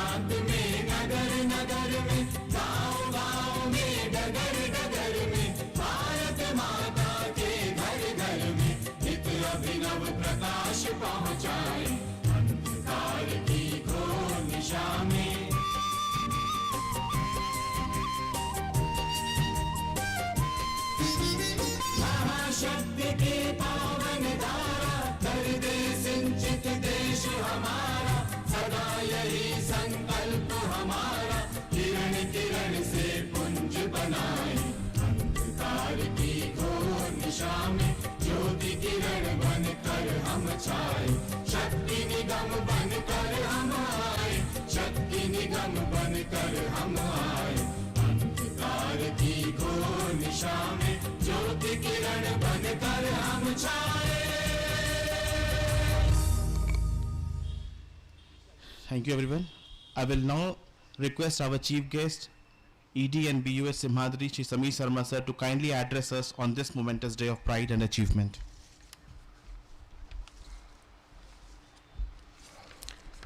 रात में, नगर नगर में, गाँव गाँव में, डगर डगर में, भारत माता के घर घर में नित अभिनव प्रकाश पहुँचाए, अंधकार की घोर निशा में। महाशक्ति की पावन धारा कर दे सिंचित देश हमारा, सदा यही संकल्प हमारा, किरण किरण से पुंज बनाए, अंधकार की घोर निशा में ज्योति किरण बनकर हम छाए, शक्ति निगम बनकर हम आए, शक्ति निगम बनकर हम आए, अंधकार की घोर निशा में ज्योति किरण बनकर हम छाए। Thank you everyone. I will now request our chief guest, ED and BUS Simhadri, Shri Samir Sharma sir, to kindly address us on this momentous day of pride and achievement.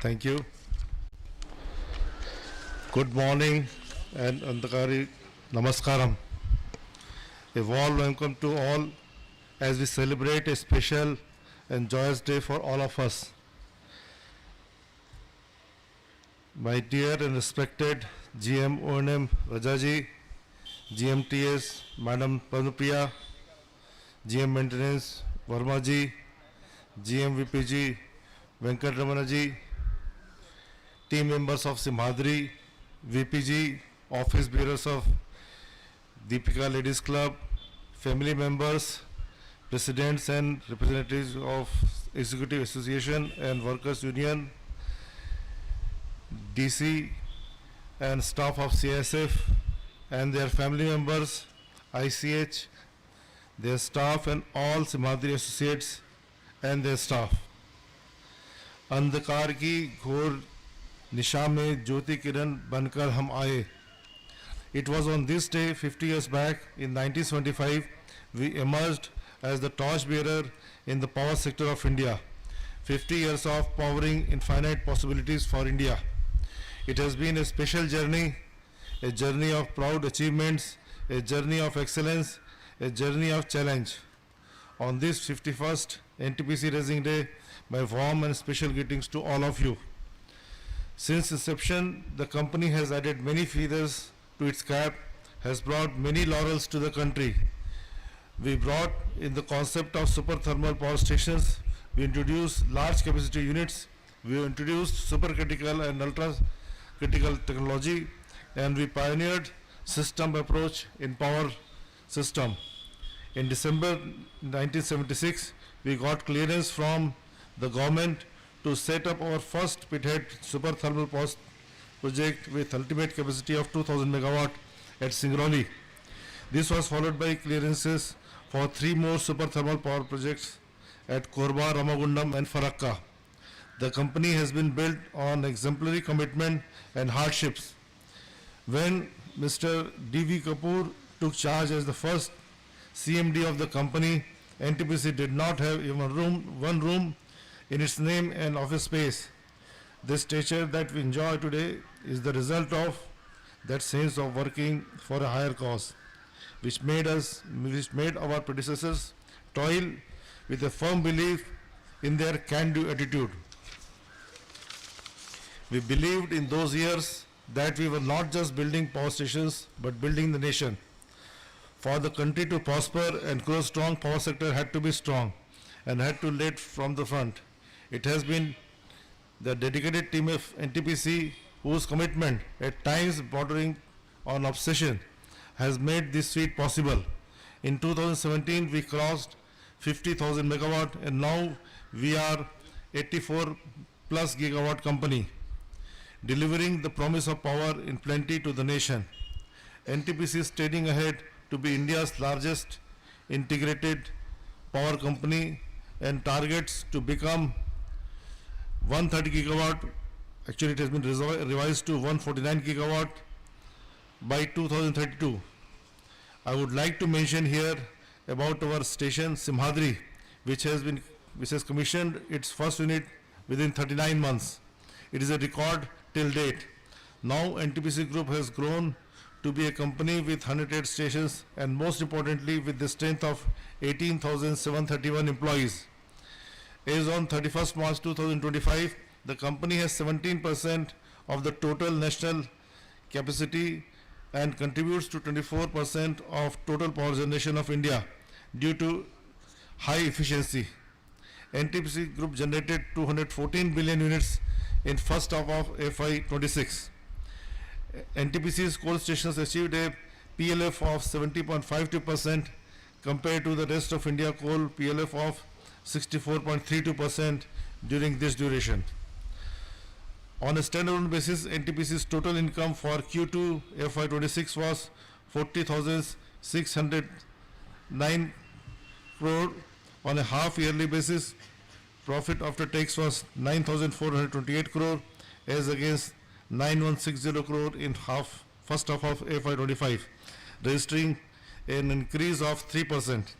Thank you. Good morning and Andakari Namaskaram. A warm welcome to all as we celebrate a special and joyous day for all of us. My dear and respected GM O&M Rajaji, GMTS Madam Panupriya, GM Maintenance Vermaji, GM VPG Venkatramanaji, team members of Simhadri, VPG, office bearers of Deepika Ladies Club, family members, presidents and representatives of Executive Association and Workers Union, DC and staff of CSF and their family members, ICH, their staff and all Simhadri associates and their staff. अंधकार की घोर निशा में ज्योति किरण बनकर हम आए. It was on this day 50 years back in 1975 we emerged as the torchbearer in the power sector of India. 50 years of powering infinite possibilities for India. It has been a special journey, a journey of proud achievements, a journey of excellence, a journey of challenge. On this 51st NTPC Raising Day, my warm and special greetings to all of you. Since inception, the company has added many feathers to its cap, has brought many laurels to the country. We brought in the concept of super thermal power stations, we introduced large capacity units, we introduced supercritical and ultra critical technology, and we pioneered system approach in power system. In December 1976, we got clearance from the government to set up our first pithead super thermal power project with ultimate capacity of 2000 megawatt at Singrauli. This was followed by clearances for 3 more super thermal power projects at Korba, Ramagundam and Farakka. The company has been built on exemplary commitment and hardships. When Mr. D.V. Kapoor took charge as the first CMD of the company, NTPC did not have even one room in its name and office space. The stature that we enjoy today is the result of that sense of working for a higher cause, which made our predecessors toil with a firm belief in their can-do attitude. We believed in those years that we were not just building power stations, but building the nation. For the country to prosper and grow strong, power sector had to be strong and had to lead from the front. It has been the dedicated team of NTPC whose commitment, at times bordering on obsession, has made this feat possible. In 2017, we crossed 50,000 megawatt and now we are 84 plus gigawatt company, delivering the promise of power in plenty to the nation. NTPC is steading ahead to be India's largest integrated power company and targets to become 130 gigawatt, actually it has been revised to 149 gigawatt by 2032. I would like to mention here about our station Simhadri, which has commissioned its first unit within 39 months. It is a record till date. Now NTPC Group has grown to be a company with 108 stations and most importantly with the strength of 18,731 employees. As on 31st March 2025, the company has 17% of the total national capacity and contributes to 24% of total power generation of India due to high efficiency. NTPC Group generated 214 billion units in first half of FY26. NTPC's coal stations achieved a PLF of 70.52% compared to the rest of India coal PLF of 64.32% during this duration. On a standalone basis, NTPC's total income for Q2 FY26 was 40,609 crore. On a half-yearly basis, profit after tax was 9,428 crore as against 9160 crore in first half of FY25, registering an increase of 3%.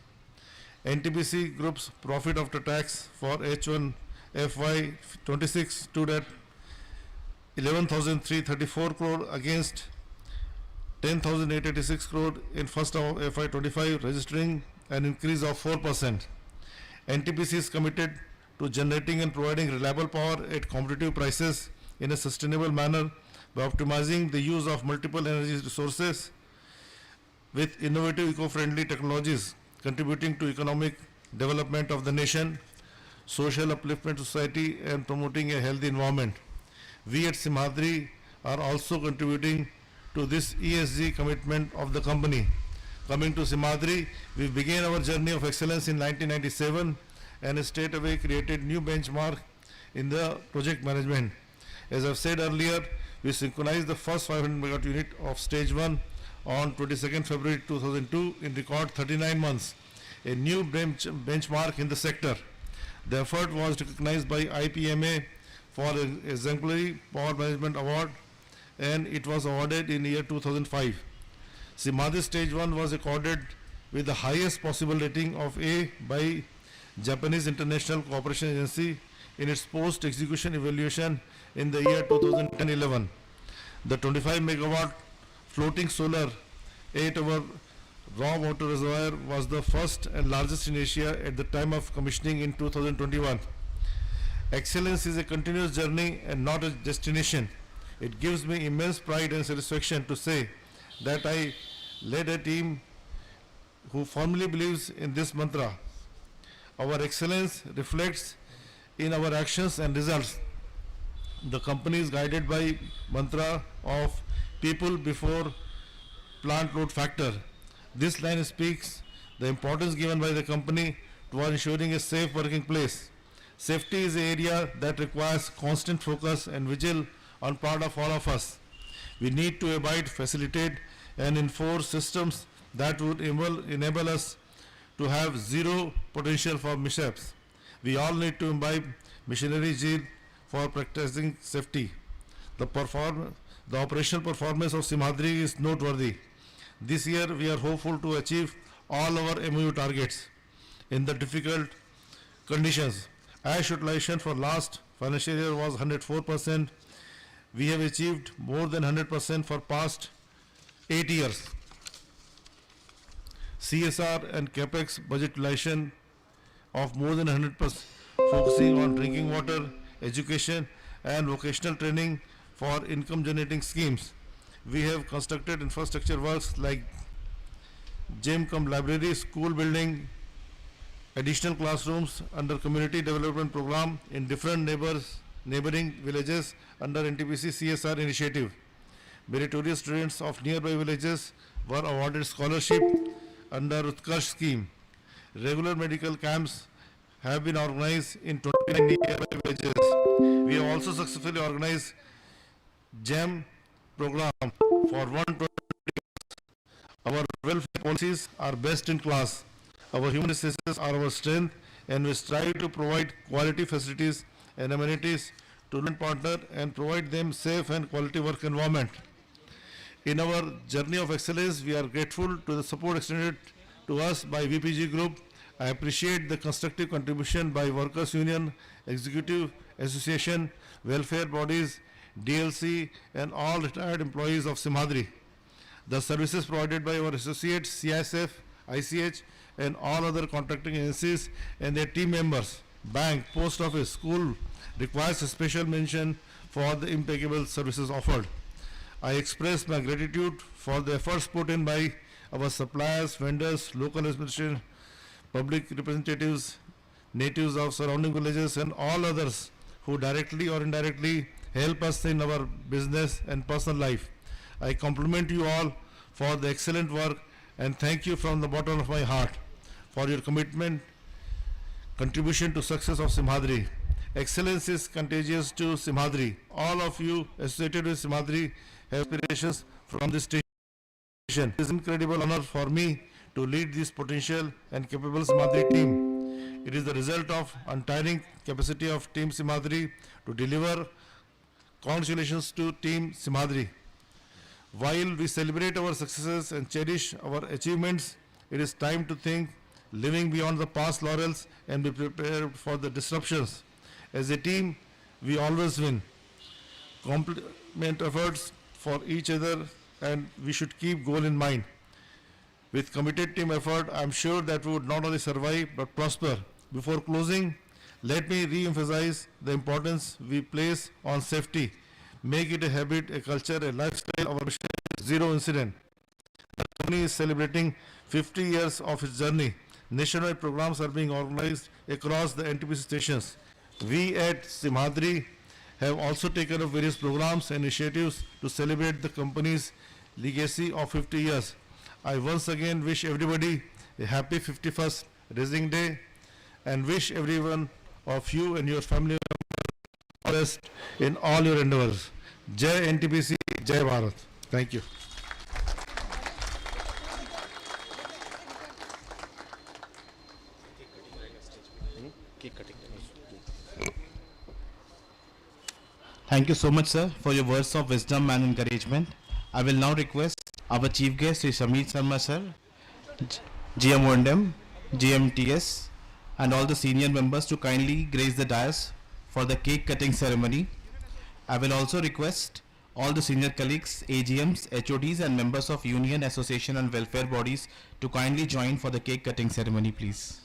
NTPC Group's profit after tax for H1 FY26 stood at 11,334 crore against 10,886 crore in first half of FY25, registering an increase of 4%. NTPC is committed to generating and providing reliable power at competitive prices in a sustainable manner by optimizing the use of multiple energy resources with innovative eco-friendly technologies, contributing to economic development of the nation, social upliftment of society, and promoting a healthy environment. We at Simhadri are also contributing to this ESG commitment of the company. Coming to Simhadri, we began our journey of excellence in 1997 and straight away created new benchmark in the project management. As I've said earlier, we synchronized the first 500 megawatt unit of stage 1 on 22nd February 2002 in record 39 months, a new benchmark in the sector. The effort was recognized by IPMA for an exemplary power management award, and it was awarded in year 2005. Simhadri stage 1 was accorded with the highest possible rating of A by Japanese International Cooperation Agency in its post-execution evaluation in the year 2010-11. The 25 megawatt floating solar 8-hour raw water reservoir was the first and largest in Asia at the time of commissioning in 2021. Excellence is a continuous journey and not a destination. It gives me immense pride and satisfaction to say that I led a team who firmly believes in this mantra. Our excellence reflects in our actions and results. The company is guided by mantra of people before plant load factor. This line speaks the importance given by the company toward ensuring a safe working place. Safety is an area that requires constant focus and vigil on part of all of us. We need to abide, facilitate, and enforce systems that would enable us to have zero potential for mishaps. We all need to imbibe missionary zeal for practicing safety. The operational performance of Simhadri is noteworthy. This year, we are hopeful to achieve all our MOU targets in the difficult conditions. Ash utilization for last financial year was 104%. We have achieved more than 100% for past 8 years. CSR and CAPEX budget utilization of more than 100%, focusing on drinking water, education, and vocational training for income generating schemes. We have constructed infrastructure works like gym cum library, school building, additional classrooms under community development program in different neighboring villages under NTPC CSR initiative. Meritorious students of nearby villages were awarded scholarship under Utkarsh scheme. Regular medical camps have been organized in 29 nearby villages. We have also successfully organized GEM program for 120. Our welfare policies are best in class. Our human resources are our strength, and we strive to provide quality facilities and amenities to learn partner and provide them safe and quality work environment. In our journey of excellence, we are grateful to the support extended to us by VPG Group. I appreciate the constructive contribution by Workers Union, Executive Association, welfare bodies, DLC, and all retired employees of Simhadri. The services provided by our associates, CISF, ICH, and all other contracting agencies and their team members, bank, post office, school, requires a special mention for the impeccable services offered. I express my gratitude for the efforts put in by our suppliers, vendors, local administration, public representatives, natives of surrounding villages, and all others who directly or indirectly help us in our business and personal life. I compliment you all for the excellent work and thank you from the bottom of my heart for your commitment, contribution to success of Simhadri. Excellence is contagious to Simhadri. All of you associated with Simhadri have aspirations from this station. It is an incredible honor for me to lead this potential and capable Simhadri team. It is the result of untiring capacity of Team Simhadri to deliver. Congratulations to Team Simhadri. While we celebrate our successes and cherish our achievements, it is time to think living beyond the past laurels and be prepared for the disruptions. As a team, we always win. Complement efforts for each other and we should keep goal in mind. With committed team effort, I am sure that we would not only survive but prosper. Before closing, let me re-emphasize the importance we place on safety. Make it a habit, a culture, a lifestyle. Our mission is zero incident. The company is celebrating 50 years of its journey. Nationwide programs are being organized across the Ntpc stations. We at Simhadri have also taken up various programs and initiatives to celebrate the company's legacy of 50 years. I once again wish everybody a happy 51st Rising Day and wish everyone of you and your family best in all your endeavors. Jai NTPC, Jai Bharat. Thank you. Thank you so much, sir, for your words of wisdom and encouragement. I will now request our chief guest, Sri Sameer Sharma, sir, GM O&M, GMTS, and all the senior members to kindly grace the dais for the cake cutting ceremony. I will also request all the senior colleagues, AGMs, HODs, and members of union, association, and welfare bodies to kindly join for the cake cutting ceremony, please.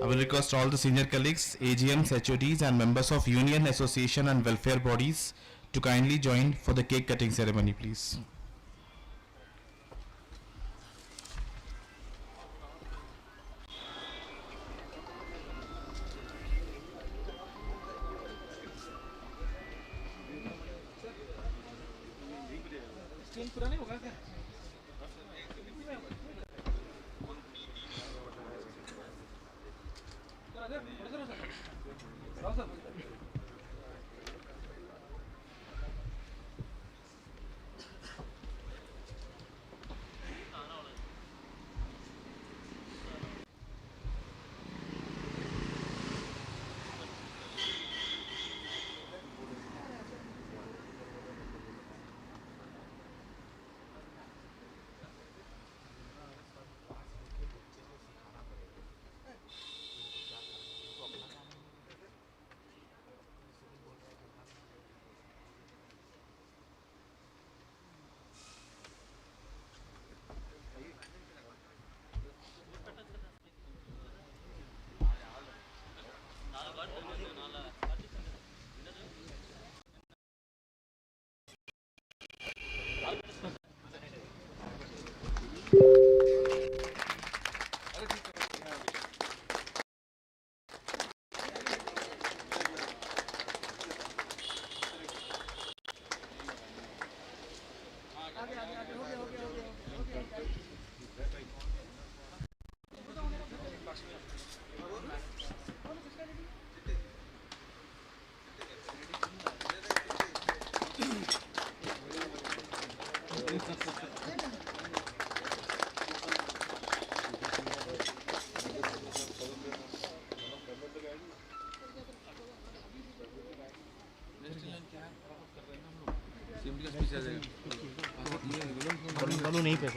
I will request all the senior colleagues, AGMs, HODs, and members of union, association, and welfare bodies to kindly join for the cake cutting ceremony, please. नहीं पे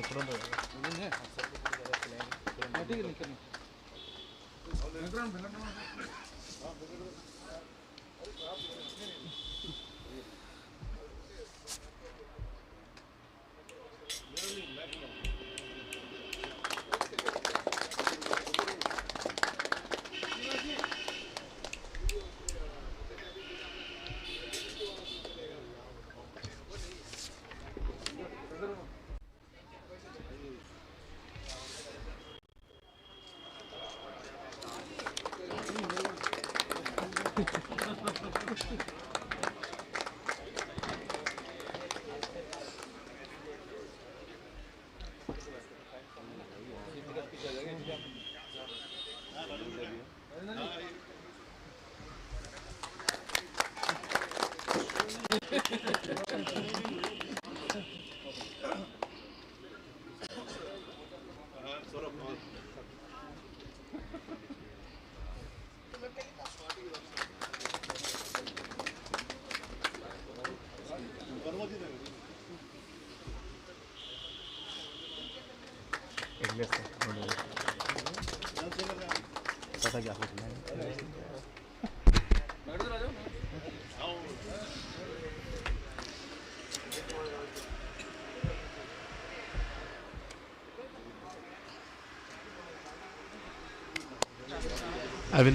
I will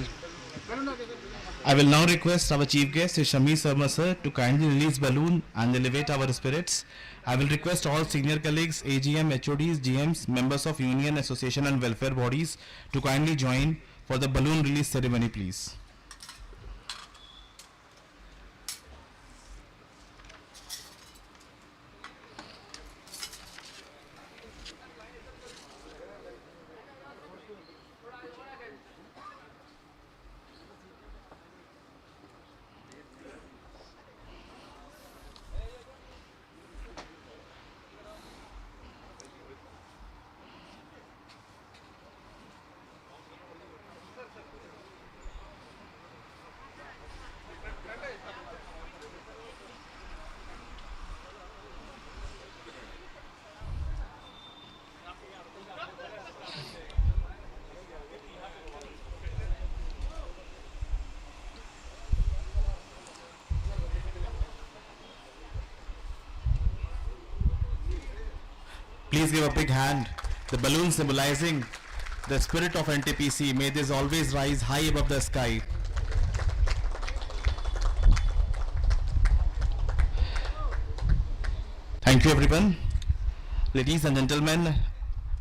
I will now request our chief guest, Shamir Sharma sir, to kindly release balloon and elevate our spirits. I will request all senior colleagues, AGM, HODs, GMs, members of union, association and welfare bodies to kindly join for the balloon release ceremony, please. Please give a big hand. The balloon symbolizing the spirit of NTPC. May this always rise high above the sky. Thank you, everyone. Ladies and gentlemen,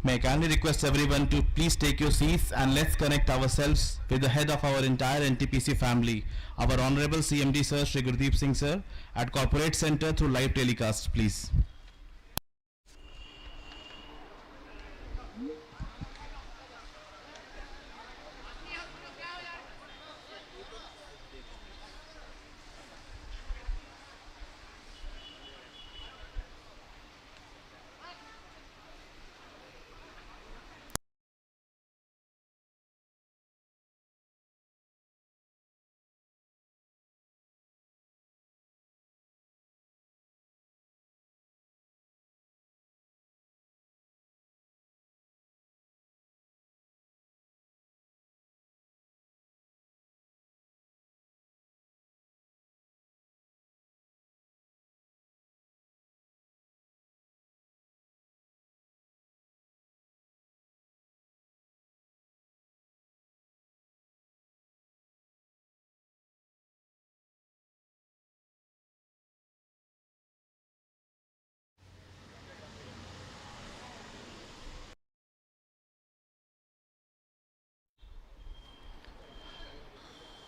may I kindly request everyone to please take your seats and let's connect ourselves with the head of our entire NTPC family, our Honorable CMD Sir, Shri Gurdeep Singh Sir, at Corporate Center through live telecast, please.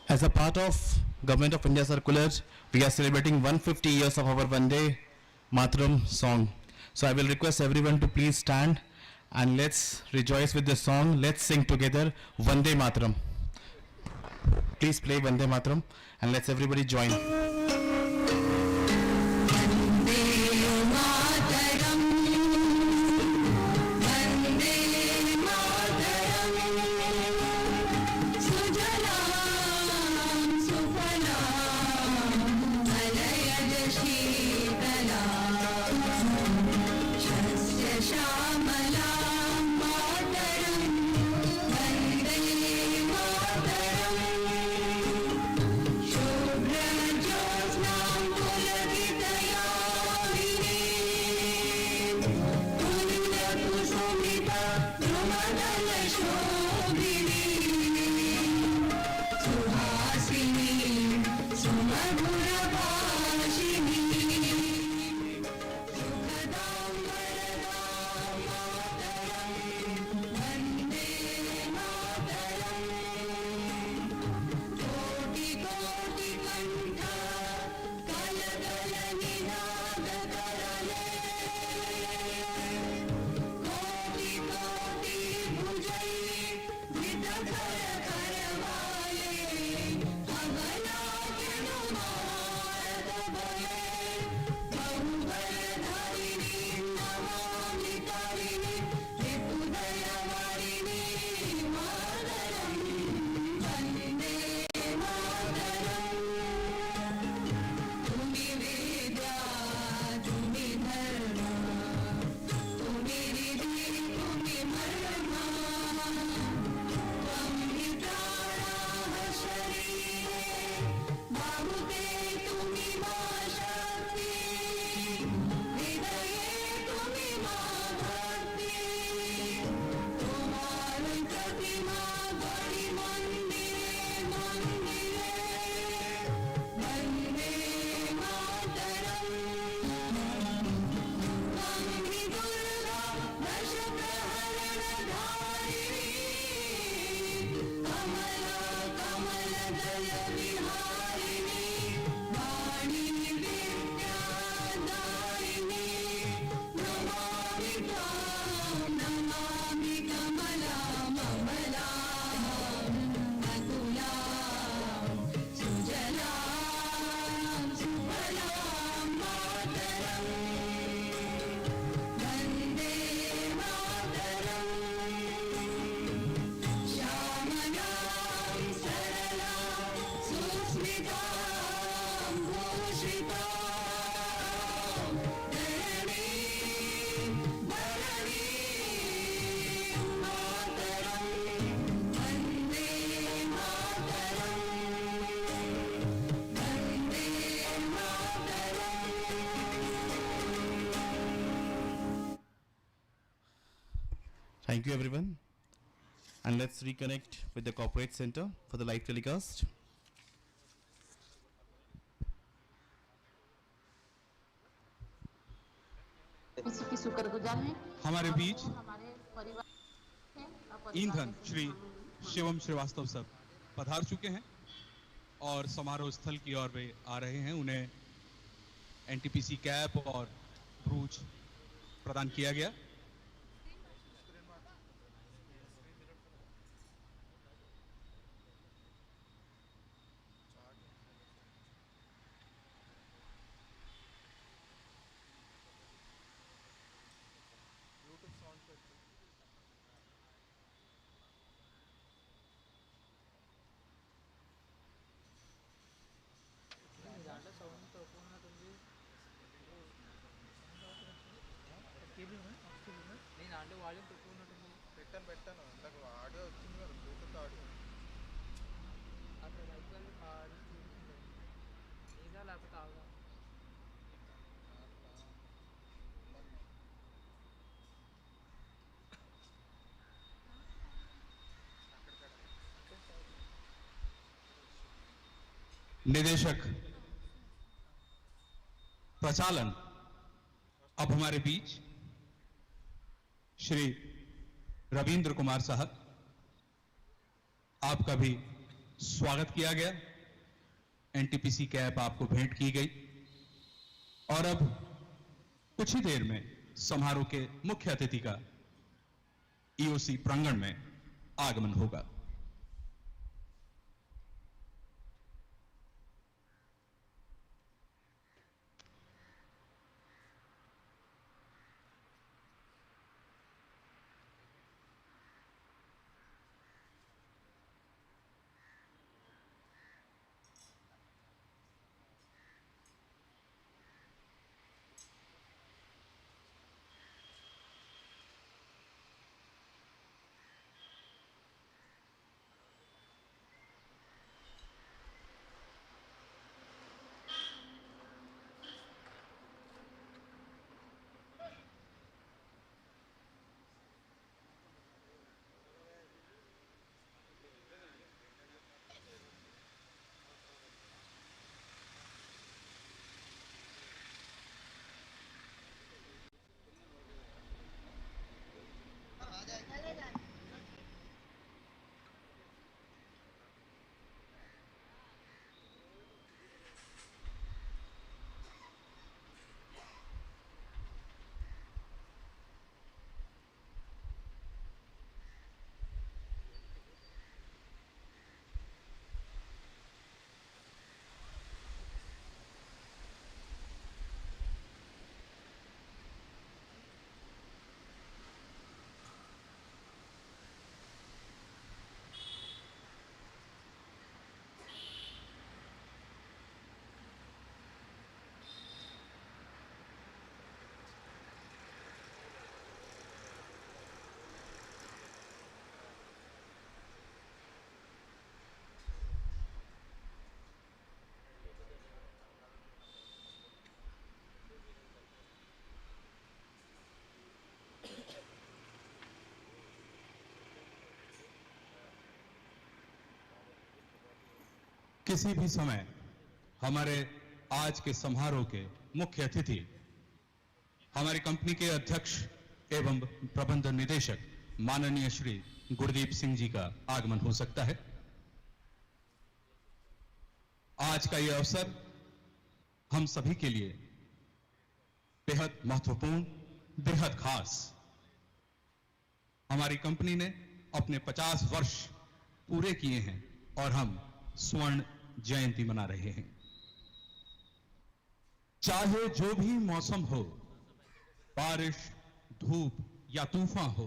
As a part of Government of India Circular, we are celebrating 150 years of our Vande Mataram song. So I will request everyone to please stand and let's rejoice with the song. Let's sing together Vande Mataram. Please play Vande Mataram and let's everybody join. Thank you, everyone. And let's reconnect with the corporate center for the live telecast. इसी की शुक्रगुजार हैं। हमारे बीच हमारे परिवार ईंधन Shri Shivam Srivastava sir पधार चुके हैं और समारोह स्थल की ओर वे आ रहे हैं। उन्हें एनटीपीसी कैप और ब्रूच प्रदान किया गया। నేను అంటే వాల్యూమ్ తక్కువ ఉన్నట్టుంది. పెట్టాను ఇందాక ఆడియో వచ్చింది కదా, బ్లూటూత్ ఆడియో అక్కడ మైక్ ఆడి ఏదా లేకపోతే ఆగా निदेशक प्रचालन अब हमारे बीच श्री रविंद्र कुमार साहब, आपका भी स्वागत किया गया। एनटीपीसी कैप आपको भेंट की गई और अब कुछ ही देर में समारोह के मुख्य अतिथि का ईओसी प्रांगण में आगमन होगा। किसी भी समय हमारे आज के समारोह के मुख्य अतिथि हमारी कंपनी के अध्यक्ष एवं प्रबंध निदेशक माननीय श्री गुरदीप सिंह जी का आगमन हो सकता है। आज का यह अवसर हम सभी के लिए बेहद महत्वपूर्ण, बेहद खास। हमारी कंपनी ने अपने 50 वर्ष पूरे किए हैं और हम स्वर्ण जयंती मना रहे हैं। चाहे जो भी मौसम हो, बारिश, धूप या तूफान हो,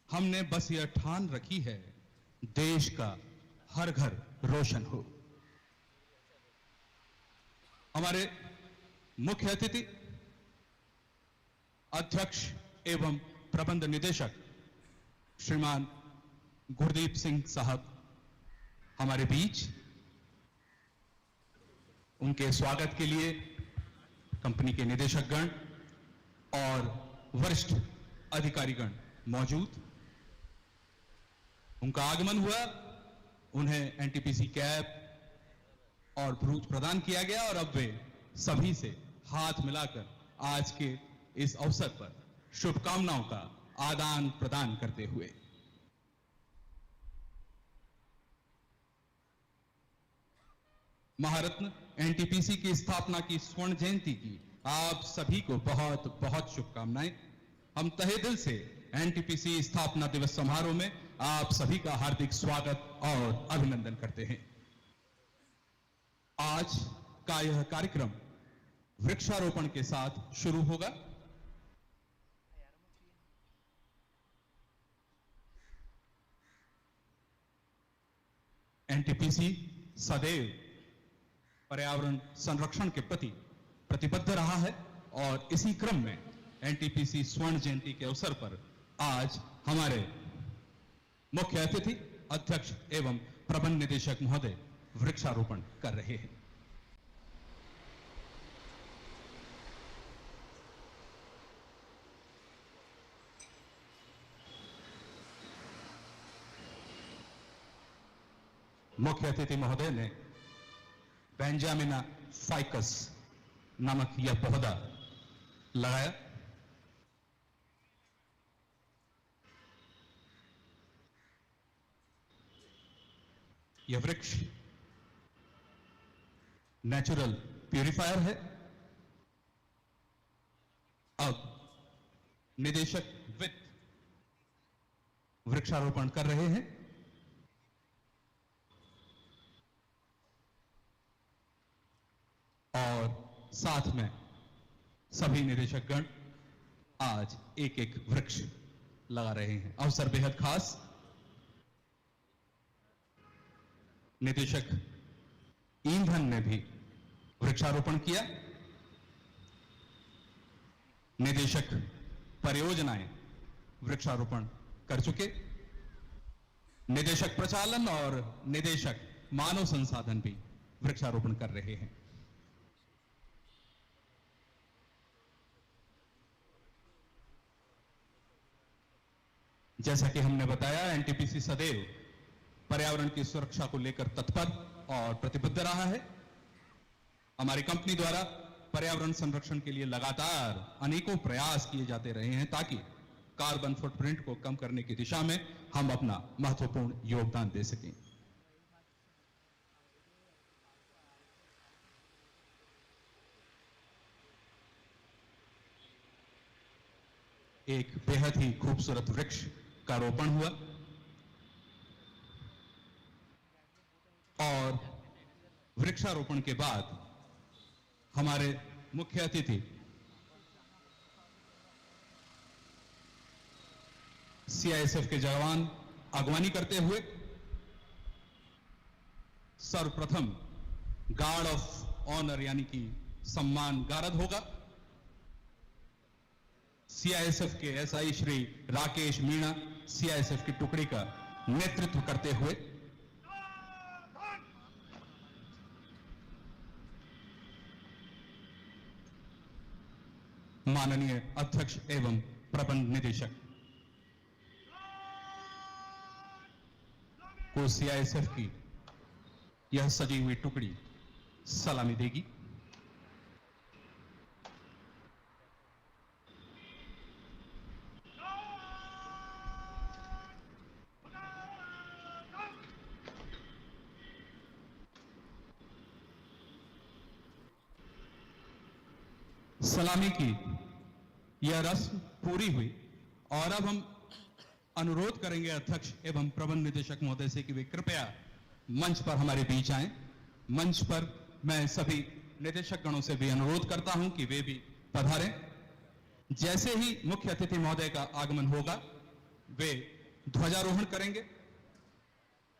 हमने बस यह ठान रखी है, देश का हर घर रोशन हो। हमारे मुख्य अतिथि अध्यक्ष एवं प्रबंध निदेशक श्रीमान गुरदीप सिंह साहब हमारे बीच, उनके स्वागत के लिए कंपनी के निदेशकगण और वरिष्ठ अधिकारीगण मौजूद। उनका आगमन हुआ, उन्हें एनटीपीसी कैप और ब्रूच प्रदान किया गया और अब वे सभी से हाथ मिलाकर आज के इस अवसर पर शुभकामनाओं का आदान प्रदान करते हुए महारत्न एनटीपीसी की स्थापना की स्वर्ण जयंती की आप सभी को बहुत बहुत शुभकामनाएं। हम तहे दिल से एनटीपीसी स्थापना दिवस समारोह में आप सभी का हार्दिक स्वागत और अभिनंदन करते हैं। आज का यह कार्यक्रम वृक्षारोपण के साथ शुरू होगा। एनटीपीसी सदैव पर्यावरण संरक्षण के प्रति प्रतिबद्ध रहा है और इसी क्रम में एनटीपीसी स्वर्ण जयंती के अवसर पर आज हमारे मुख्य अतिथि अध्यक्ष एवं प्रबंध निदेशक महोदय वृक्षारोपण कर रहे हैं। मुख्य अतिथि महोदय ने बेंजामिना फाइकस नामक यह पौधा लगाया। यह वृक्ष नेचुरल प्यूरिफायर है। अब निदेशक वित्त वृक्षारोपण कर रहे हैं। और साथ में सभी निदेशकगण आज एक एक वृक्ष लगा रहे हैं। अवसर बेहद खास। निदेशक ईंधन ने भी वृक्षारोपण किया। निदेशक परियोजनाएं वृक्षारोपण कर चुके। निदेशक प्रचालन और निदेशक मानव संसाधन भी वृक्षारोपण कर रहे हैं। जैसा कि हमने बताया, एनटीपीसी सदैव पर्यावरण की सुरक्षा को लेकर तत्पर और प्रतिबद्ध रहा है। हमारी कंपनी द्वारा पर्यावरण संरक्षण के लिए लगातार अनेकों प्रयास किए जाते रहे हैं ताकि कार्बन फुटप्रिंट को कम करने की दिशा में हम अपना महत्वपूर्ण योगदान दे सकें। एक बेहद ही खूबसूरत वृक्ष का रोपण हुआ और वृक्षारोपण के बाद हमारे मुख्य अतिथि सीआईएसएफ के जवान अगवानी करते हुए सर्वप्रथम गार्ड ऑफ ऑनर यानी कि सम्मान गारद होगा। सीआईएसएफ के एसआई श्री राकेश मीणा सीआईएसएफ की टुकड़ी का नेतृत्व करते हुए माननीय अध्यक्ष एवं प्रबंध निदेशक को सीआईएसएफ की यह सजी हुई टुकड़ी सलामी देगी। सलामी की यह रस्म पूरी हुई और अब हम अनुरोध करेंगे अध्यक्ष एवं प्रबंध निदेशक महोदय से कि वे कृपया मंच पर हमारे बीच आएं। मंच पर मैं सभी निदेशक गणों से भी अनुरोध करता हूं कि वे भी पधारें। जैसे ही मुख्य अतिथि महोदय का आगमन होगा वे ध्वजारोहण करेंगे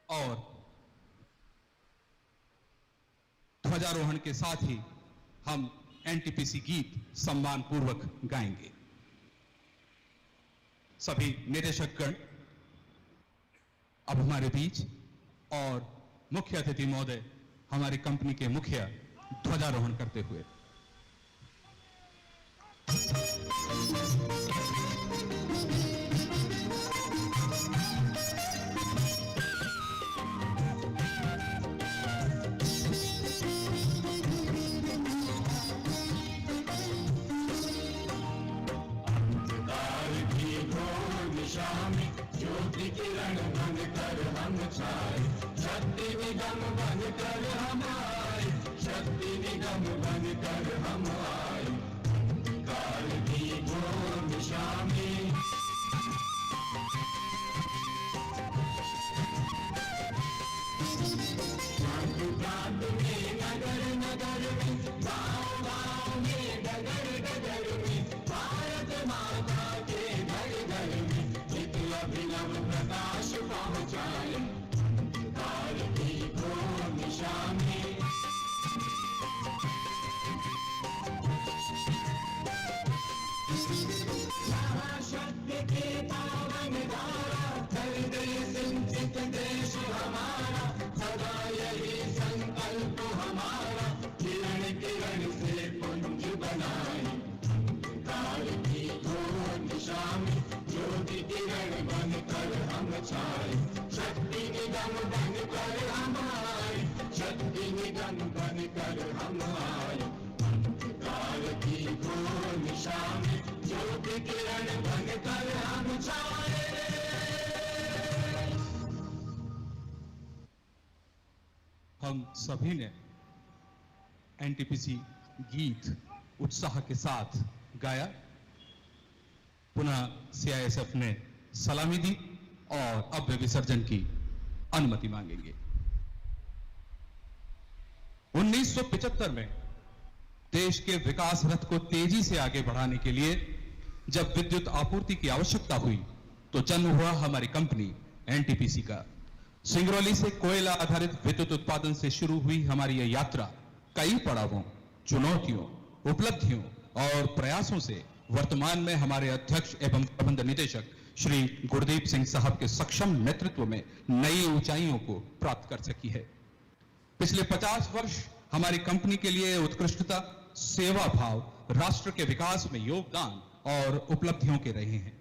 और ध्वजारोहण के साथ ही हम एनटीपीसी गीत सम्मान पूर्वक गाएंगे। सभी निदेशक गण अब हमारे बीच और मुख्य अतिथि महोदय हमारी कंपनी के मुखिया ध्वजारोहण करते हुए। ज्योति किरण बन कर हम छाए, शक्ति निगम बन कर हम आए, शक्ति निगम बन कर हम आए। काल की घोर दिशा में प्रांत प्रांत में, नगर नगर में, गाँव गाँव में, डगर डगर में, भारत माता के घर घर में अभिनव प्रकाश पहुंचाए। काल की घोर दिशा में शक्ति के पावन धारा, हृदय सिंचित देश हमारा, सदा यही संकल्प हमारा, किरण किरण से पुंज बनाए। काल की घोर दिशा में ज्योति किरण बन कर हम छाए, शक्ति निगम बन कर हम आए, शक्ति निगम बन कर हम आए। काल की घोर दिशा में ज्योति किरण बन कर हम छाए। हम सभी ने एनटीपीसी गीत उत्साह के साथ गाया। पुनः सीआईएसएफ ने सलामी दी और अब वे विसर्जन की अनुमति मांगेंगे। 1975 में देश के विकास रथ को तेजी से आगे बढ़ाने के लिए जब विद्युत आपूर्ति की आवश्यकता हुई तो जन्म हुआ हमारी कंपनी एनटीपीसी का। सिंगरौली से कोयला आधारित विद्युत उत्पादन से शुरू हुई हमारी यह यात्रा कई पड़ावों, चुनौतियों, उपलब्धियों और प्रयासों से वर्तमान में हमारे अध्यक्ष एवं प्रबंध निदेशक श्री गुरदीप सिंह साहब के सक्षम नेतृत्व में नई ऊंचाइयों को प्राप्त कर सकी है। पिछले 50 वर्ष हमारी कंपनी के लिए उत्कृष्टता, सेवा भाव, राष्ट्र के विकास में योगदान और उपलब्धियों के रहे हैं।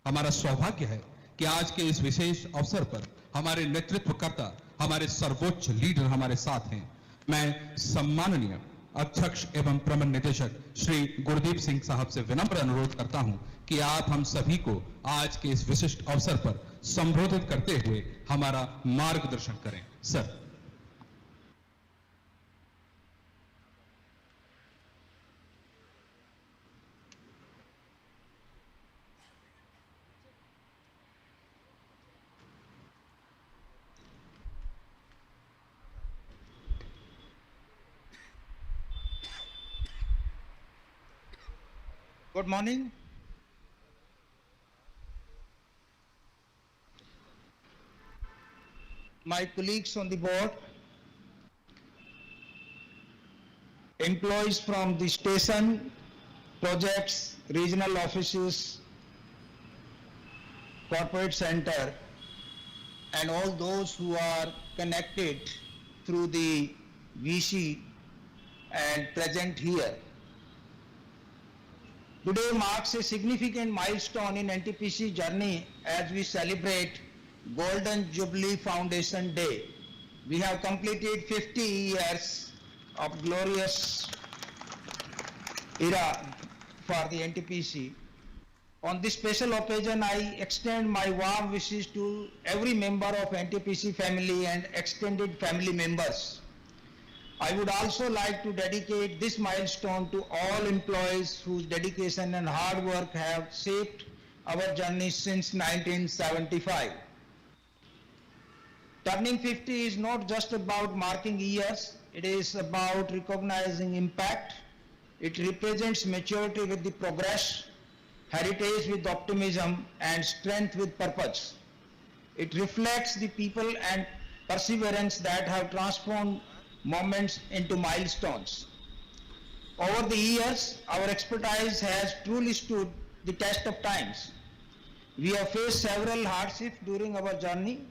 हमारा सौभाग्य है कि आज के इस विशेष अवसर पर हमारे नेतृत्वकर्ता, हमारे सर्वोच्च लीडर हमारे साथ हैं। मैं सम्माननीय अध्यक्ष एवं प्रबंध निदेशक श्री गुरदीप सिंह साहब से विनम्र अनुरोध करता हूं कि आप हम सभी को आज के इस विशिष्ट अवसर पर संबोधित करते हुए हमारा मार्गदर्शन करें। Sir. Good morning. My colleagues on the board, employees from the station, projects, regional offices, corporate center, and all those who are connected through the VC and present here. Today marks a significant milestone in NTPC journey as we celebrate Golden Jubilee Foundation Day. we have completed 50 years of glorious era for the NTPC. On this special occasion, I extend my warm wishes to every member of NTPC family and extended family members. I would also like to dedicate this milestone to all employees whose dedication and hard work have shaped our journey since 1975. Turning 50 is not just about marking years, it is about recognizing impact. It represents maturity with the progress, heritage with optimism, and strength with purpose. It reflects the people and perseverance that have transformed moments into milestones. Over the years, our expertise has truly stood the test of times. We have faced several hardships during our journey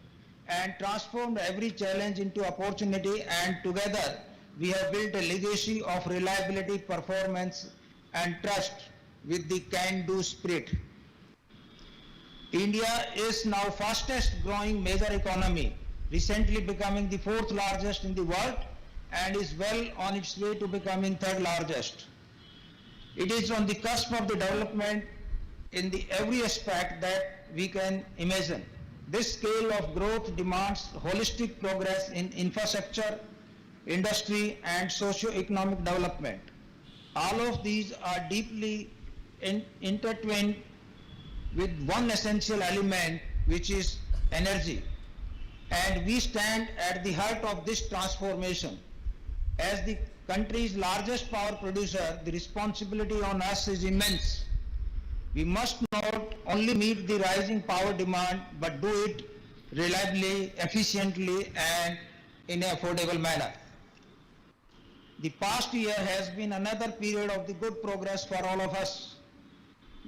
and transformed every challenge into opportunity, and together we have built a legacy of reliability, performance, and trust with the can-do spirit. India is now fastest growing major economy, recently becoming the fourth largest in the world and is well on its way to becoming third largest. It is on the cusp of the development in the every aspect that we can imagine. This scale of growth demands holistic progress in infrastructure, industry, and socio-economic development. All of these are deeply intertwined with one essential element, which is energy. And we stand at the heart of this transformation. As the country's largest power producer, the responsibility on us is immense. We must not only meet the rising power demand, but do it reliably, efficiently, and in an affordable manner. The past year has been another period of the good progress for all of us.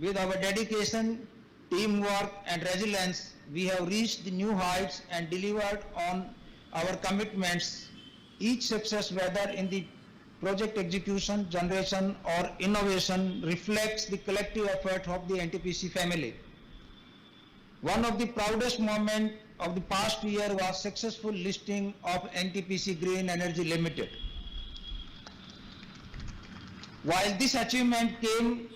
With our dedication, teamwork, and resilience, we have reached the new heights and delivered on our commitments. Each success, whether in the project execution, generation, or innovation, reflects the collective effort of the NTPC family. One of the proudest moments of the past year was successful listing of NTPC Green Energy Limited. While this achievement came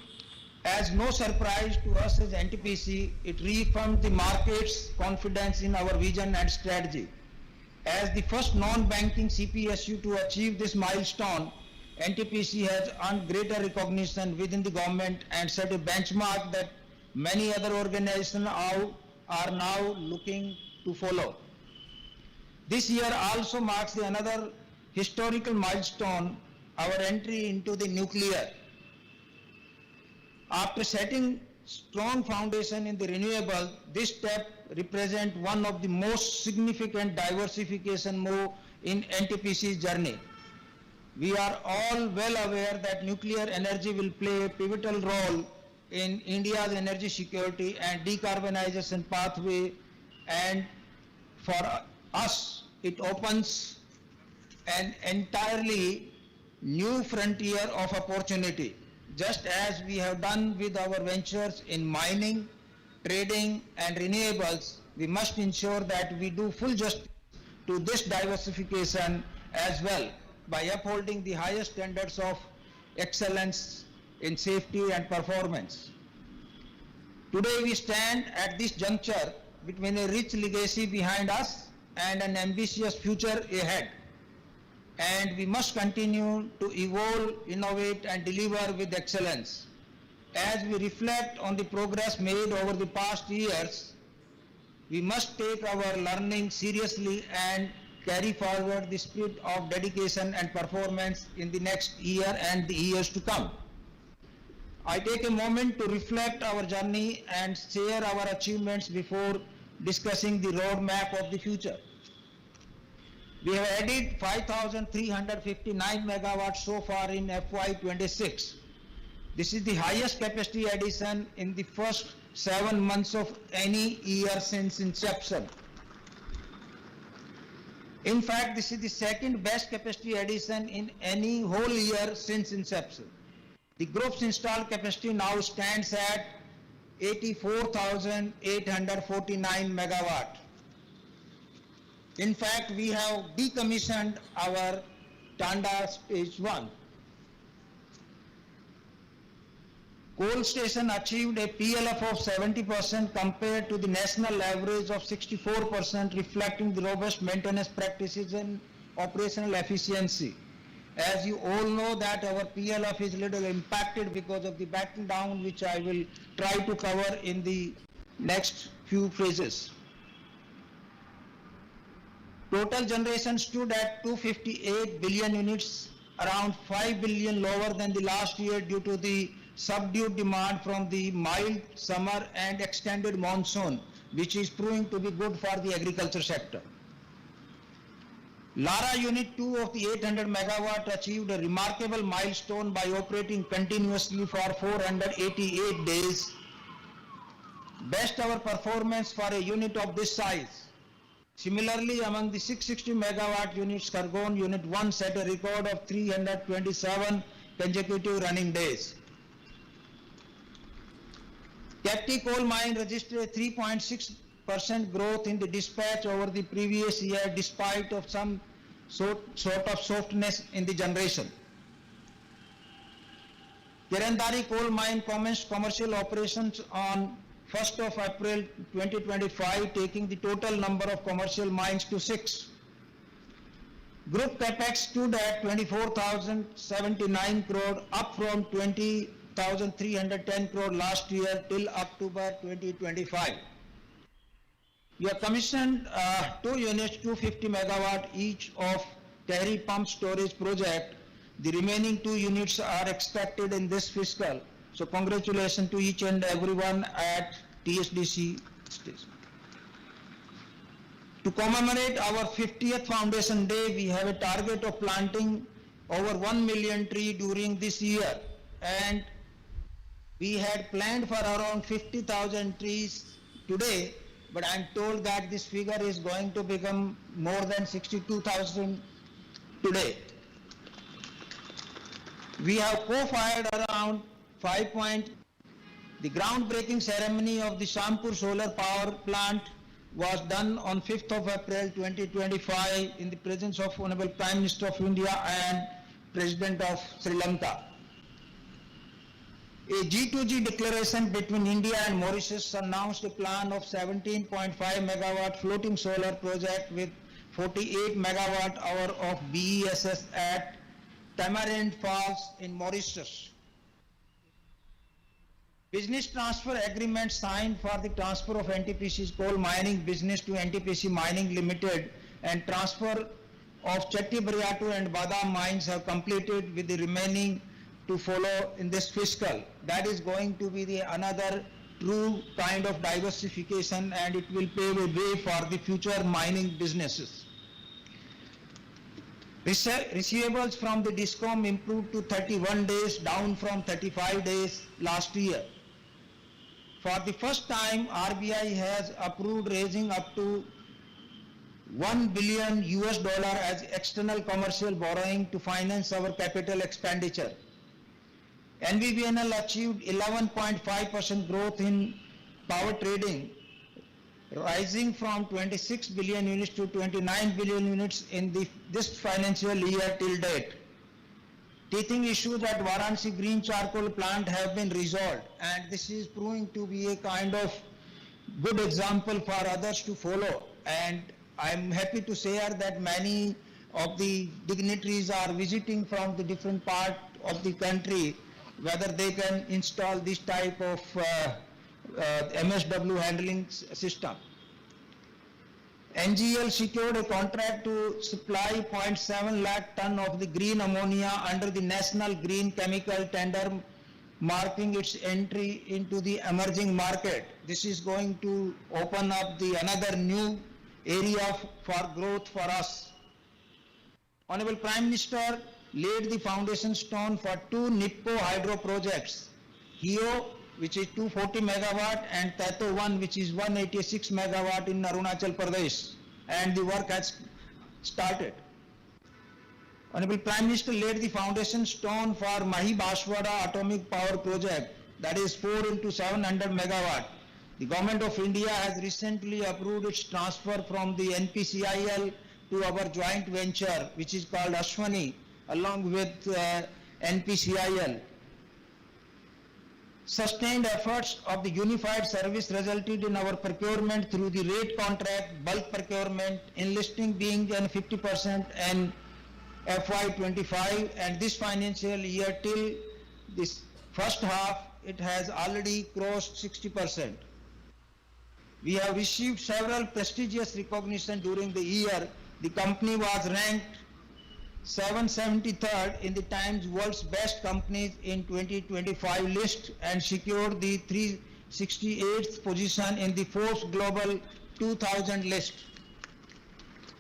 as no surprise to us as NTPC, it reaffirmed the market's confidence in our vision and strategy. As the first non-banking CPSU to achieve this milestone, NTPC has earned greater recognition within the government and set a benchmark that many other organizations are now looking to follow. This year also marks another historical milestone, our entry into the nuclear. After setting strong foundation in the renewable, this step represents one of the most significant diversification move in NTPC's journey. We are all well aware that nuclear energy will play a pivotal role in India's energy security and decarbonization pathway, and for us, it opens an entirely new frontier of opportunity. Just as we have done with our ventures in mining, trading, and renewables, we must ensure that we do full justice to this diversification as well by upholding the highest standards of excellence in safety and performance. Today we stand at this juncture between a rich legacy behind us and an ambitious future ahead. And we must continue to evolve, innovate, and deliver with excellence. As we reflect on the progress made over the past years, we must take our learning seriously and carry forward the spirit of dedication and performance in the next year and the years to come. I take a moment to reflect our journey and share our achievements before discussing the roadmap of the future. We have added 5,359 megawatts so far in FY26. This is the highest capacity addition in the first 7 months of any year since inception. In fact, this is the second best capacity addition in any whole year since inception. The group's installed capacity now stands at 84,849 megawatt. In fact, we have decommissioned our Tanda Stage 1. Coal station achieved a PLF of 70% compared to the national average of 64%, reflecting the robust maintenance practices and operational efficiency. As you all know that our PLF is little impacted because of the backing down, which I will try to cover in the next few phrases. Total generation stood at 258 billion units, around 5 billion lower than the last year due to the subdued demand from the mild summer and extended monsoon, which is proving to be good for the agriculture sector. Lara Unit 2 of the 800 megawatt achieved a remarkable milestone by operating continuously for 488 days. Best ever performance for a unit of this size. Similarly, among the 660 megawatt units, Khargone Unit 1 set a record of 327 consecutive running days. Captive coal mine registered a 3.6% growth in the dispatch over the previous year, despite of some sort of softness in the generation. Kirandari coal mine commenced commercial operations on 1st of April 2025, taking the total number of commercial mines to 6. Group capex stood at 24,079 crore, up from 20,310 crore last year till October 2025. We have commissioned 2 units, 250 megawatt each of Tehri Pump Storage Project. The remaining 2 units are expected in this fiscal. So congratulations to each and everyone at TSDC station. To commemorate our 50th Foundation Day, we have a target of planting over 1 million trees during this year, and we had planned for around 50,000 trees today, but I am told that this figure is going to become more than 62,000 today. We have co-fired around 5 point. The groundbreaking ceremony of the Shampur solar power plant was done on 5th of April 2025 in the presence of Honorable Prime Minister of India and President of Sri Lanka. A G2G declaration between India and Mauritius announced a plan of 17.5 megawatt floating solar project with 48 megawatt hour of BESS at Tamarind Falls in Mauritius. Business transfer agreement signed for the transfer of NTPC's coal mining business to NTPC Mining Limited and transfer of Chatti Bariatu and Badam mines have completed, with the remaining to follow in this fiscal. That is going to be the another true kind of diversification, and it will pave a way for the future mining businesses. Receivables from the DISCOM improved to 31 days, down from 35 days last year. For the first time, RBI has approved raising up to $1 billion as external commercial borrowing to finance our capital expenditure. NVVNL achieved 11.5% growth in power trading, rising from 26 billion units to 29 billion units in this financial year till date. Teething issues at Varanasi green charcoal plant have been resolved, and this is proving to be a kind of good example for others to follow. And I am happy to share that many of the dignitaries are visiting from the different part of the country, whether they can install this type of MSW handling system. NGL secured a contract to supply 0.7 lakh ton of the green ammonia under the National Green Chemical Tender, marking its entry into the emerging market. This is going to open up the another new area for growth for us. Honorable Prime Minister laid the foundation stone for 2 NIPCO hydro projects, Hio, which is 240 megawatt, and Tato 1, which is 186 megawatt in Arunachal Pradesh, and the work has started. Honorable Prime Minister laid the foundation stone for Mahi Baswada Atomic Power Project, that is 4 into 700 megawatt. The Government of India has recently approved its transfer from the NPCIL to our joint venture, which is called Ashwani, along with NPCIL. Sustained efforts of the unified service resulted in our procurement through the rate contract, bulk procurement, enlisting being in 50% and FY25, and this financial year till this first half, it has already crossed 60%. We have received several prestigious recognition during the year. The company was ranked 773rd in the Times World's Best Companies in 2025 list and secured the 368th position in the Forbes Global 2000 list.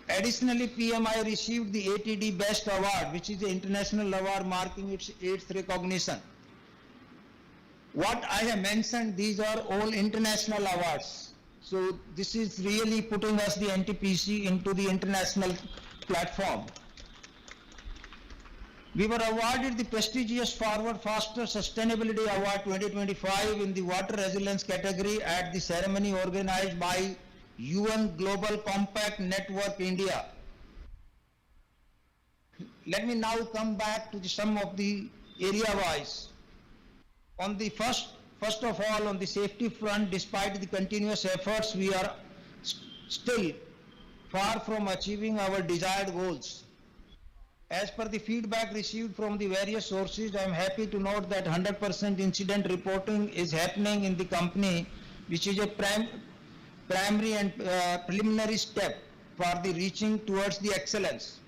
Additionally, PMI received the ATD Best Award, which is the international award marking its 8th recognition. What I have mentioned, these are all international awards. So this is really putting us, the NTPC, into the international platform. We were awarded the prestigious Forward Faster Sustainability Award 2025 in the water resilience category at the ceremony organized by UN Global Compact Network India. Let me now come back to some of the area-wise. On the first of all, on the safety front, despite the continuous efforts, we are still far from achieving our desired goals. As per the feedback received from the various sources, I am happy to note that 100% incident reporting is happening in the company, which is a primary and preliminary step for the reaching towards the excellence.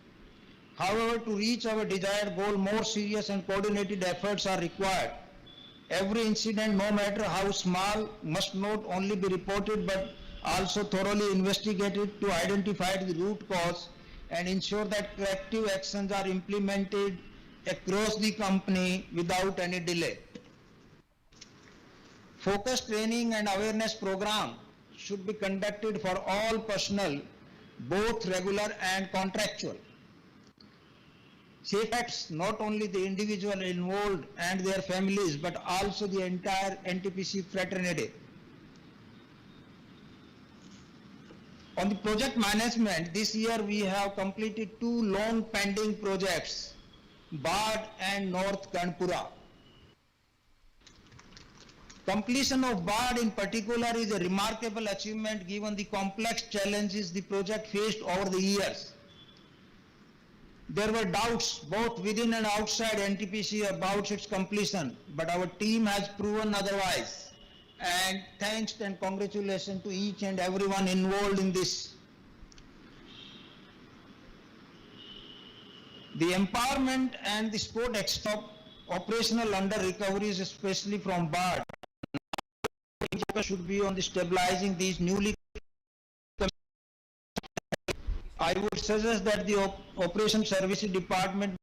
However, to reach our desired goal, more serious and coordinated efforts are required. Every incident, no matter how small, must not only be reported but also thoroughly investigated to identify the root cause and ensure that corrective actions are implemented across the company without any delay. Focused training and awareness program should be conducted for all personnel, both regular and contractual. Safe acts not only the individual involved and their families, but also the entire NTPC fraternity. On the project management, this year we have completed 2 long pending projects, Bard and North Kanpura. Completion of Bard in particular is a remarkable achievement given the complex challenges the project faced over the years. There were doubts both within and outside NTPC about its completion, but our team has proven otherwise. And thanks and congratulations to each and everyone involved in this. The empowerment and the sport operational under recoveries, especially from BARD, should be on the stabilizing these newly. I would suggest that the Operation Services Department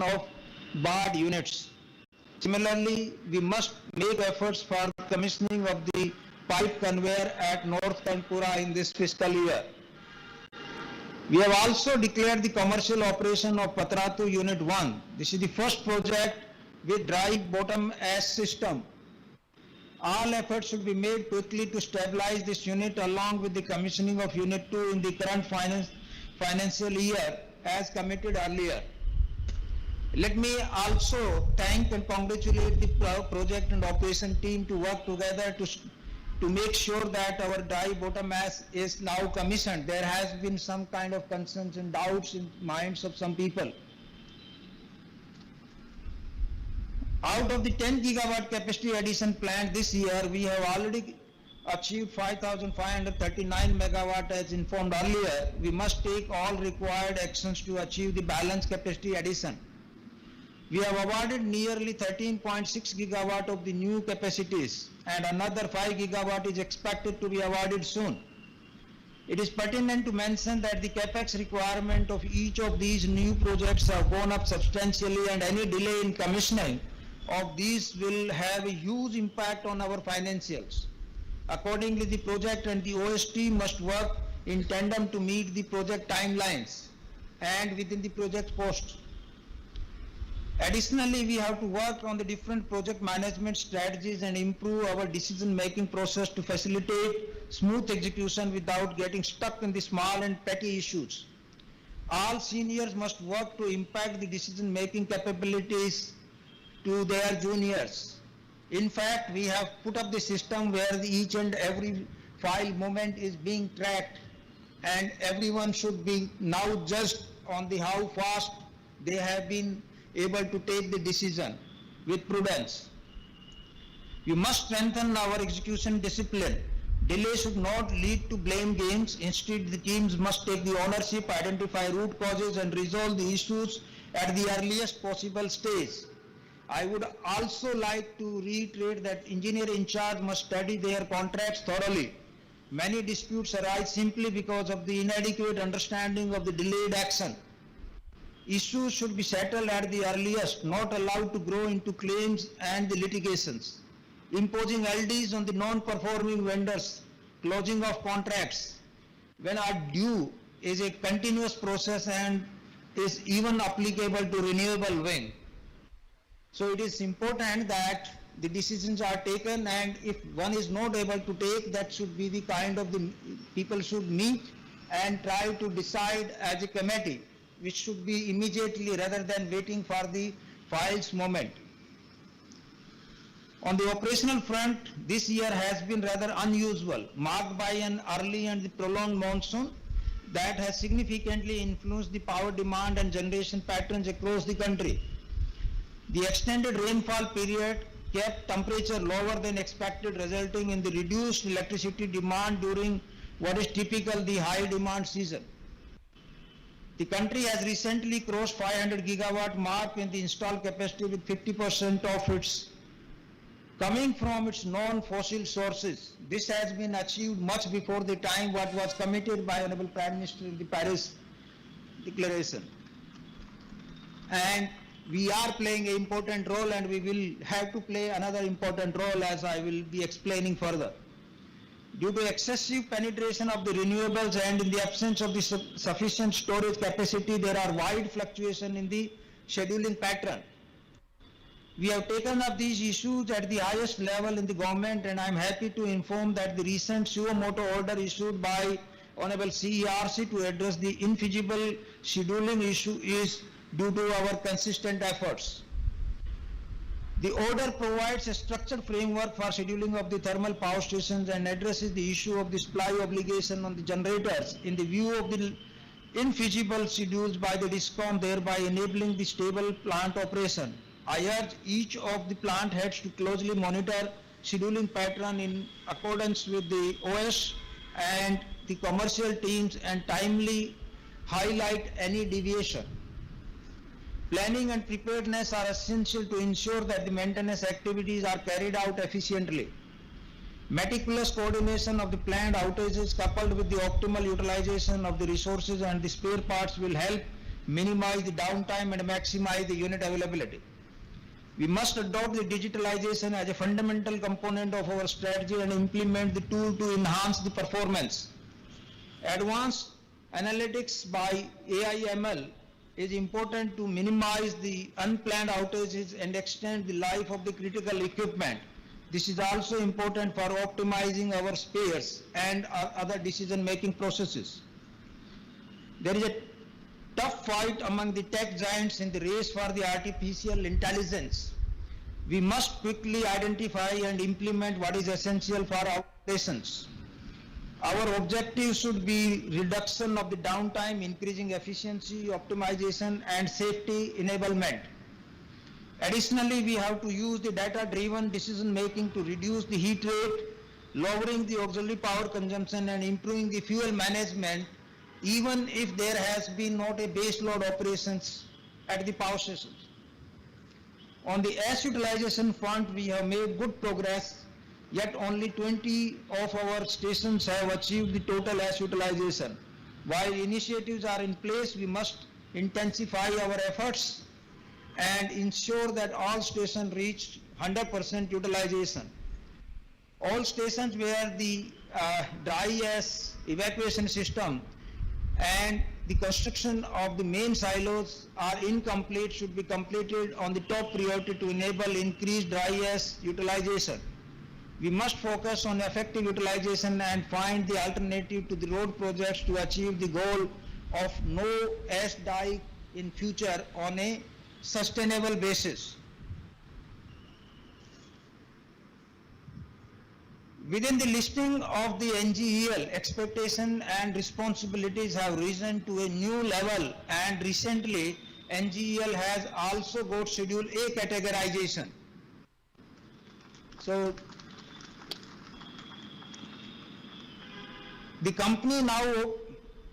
of BARD units. Similarly, we must make efforts for commissioning of the pipe conveyor at North Kanpura in this fiscal year. We have also declared the commercial operation of Patratu Unit 1. This is the first project with dry bottom ash system. All efforts should be made quickly to stabilize this unit along with the commissioning of Unit 2 in the current financial year as committed earlier. Let me also thank and congratulate the project and operation team to work together to make sure that our dry bottom ash is now commissioned. There has been some kind of concerns and doubts in minds of some people. Out of the 10 gigawatt capacity addition planned this year, we have already achieved 5,539 megawatt as informed earlier. We must take all required actions to achieve the balanced capacity addition. We have awarded nearly 13.6 gigawatt of the new capacities and another 5 gigawatt is expected to be awarded soon. It is pertinent to mention that the capex requirement of each of these new projects have gone up substantially and any delay in commissioning of these will have a huge impact on our financials. Accordingly, the project and the OST must work in tandem to meet the project timelines and within the project cost. Additionally, we have to work on the different project management strategies and improve our decision-making process to facilitate smooth execution without getting stuck in the small and petty issues. All seniors must work to impact the decision-making capabilities to their juniors. In fact, we have put up the system where each and every file movement is being tracked, and everyone should be now judged on the how fast they have been able to take the decision with prudence. We must strengthen our execution discipline. Delay should not lead to blame games. Instead, the teams must take the ownership, identify root causes, and resolve the issues at the earliest possible stage. I would also like to reiterate that engineer in charge must study their contracts thoroughly. Many disputes arise simply because of the inadequate understanding of the delayed action. Issues should be settled at the earliest, not allowed to grow into claims and the litigations. Imposing LDs on the non-performing vendors, closing of contracts when are due is a continuous process and is even applicable to renewable wind. So it is important that the decisions are taken, and if one is not able to take, that should be the kind of the people should meet and try to decide as a committee, which should be immediately rather than waiting for the files moment. On the operational front, this year has been rather unusual, marked by an early and prolonged monsoon that has significantly influenced the power demand and generation patterns across the country. The extended rainfall period kept temperature lower than expected, resulting in the reduced electricity demand during what is typical the high demand season. The country has recently crossed 500 gigawatt mark in the installed capacity, with 50% of its coming from its non-fossil sources. This has been achieved much before the time what was committed by Honorable Prime Minister in the Paris Declaration. And we are playing an important role, and we will have to play another important role, as I will be explaining further. Due to excessive penetration of the renewables and in the absence of the sufficient storage capacity, there are wide fluctuations in the scheduling pattern. We have taken up these issues at the highest level in the government, and I am happy to inform that the recent suo motu order issued by Honorable CERC to address the infeasible scheduling issue is due to our consistent efforts. The order provides a structured framework for scheduling of the thermal power stations and addresses the issue of the supply obligation on the generators in the view of the infeasible schedules by the DISCOM, thereby enabling the stable plant operation. I urge each of the plant heads to closely monitor scheduling pattern in accordance with the OS and the commercial teams and timely highlight any deviation. Planning and preparedness are essential to ensure that the maintenance activities are carried out efficiently. Meticulous coordination of the planned outages coupled with the optimal utilization of the resources and the spare parts will help minimize the downtime and maximize the unit availability. We must adopt the digitalization as a fundamental component of our strategy and implement the tool to enhance the performance. Advanced analytics by AI/ML is important to minimize the unplanned outages and extend the life of the critical equipment. This is also important for optimizing our spares and our other decision-making processes. There is a tough fight among the tech giants in the race for the artificial intelligence. We must quickly identify and implement what is essential for our operations. Our objective should be reduction of the downtime, increasing efficiency, optimization, and safety enablement. Additionally, we have to use the data-driven decision-making to reduce the heat rate, lowering the auxiliary power consumption, and improving the fuel management, even if there has been not a base load operations at the power stations. On the ash utilization front, we have made good progress, yet only 20 of our stations have achieved the total ash utilization. While initiatives are in place, we must intensify our efforts and ensure that all stations reach 100% utilization. All stations where the dry ash evacuation system and the construction of the main silos are incomplete should be completed on the top priority to enable increased dry ash utilization. We must focus on effective utilization and find the alternative to the road projects to achieve the goal of no ash dike in future on a sustainable basis. Within the listing of the NGEL, expectation and responsibilities have risen to a new level, and recently NGEL has also got Schedule A categorization. So the company now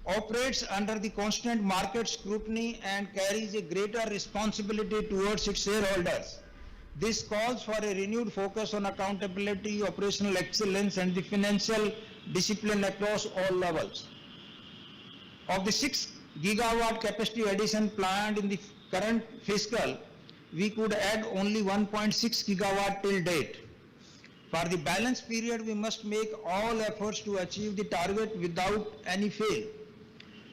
operates under the constant market scrutiny and carries a greater responsibility towards its shareholders. This calls for a renewed focus on accountability, operational excellence, and the financial discipline across all levels. Of the 6 gigawatt capacity addition planned in the current fiscal, we could add only 1.6 gigawatt till date. For the balance period, we must make all efforts to achieve the target without any fail.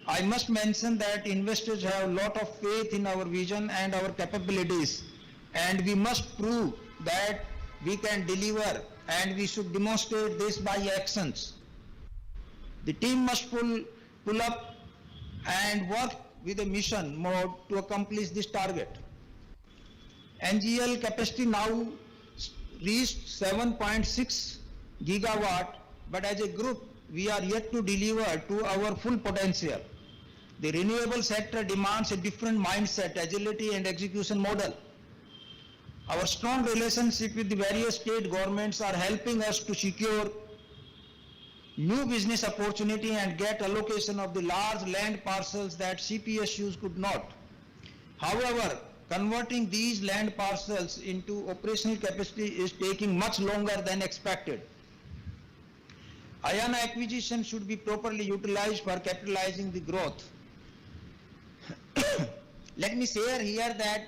I must mention that investors have a lot of faith in our vision and our capabilities, and we must prove that we can deliver, and we should demonstrate this by actions. The team must pull up and work with a mission mode to accomplish this target. NGL capacity now reached 7.6 gigawatt, but as a group, we are yet to deliver to our full potential. The renewable sector demands a different mindset, agility, and execution model. Our strong relationship with the various state governments are helping us to secure new business opportunity and get allocation of the large land parcels that CPSUs could not. However, converting these land parcels into operational capacity is taking much longer than expected. Ayana acquisition should be properly utilized for capitalizing the growth. Let me say here that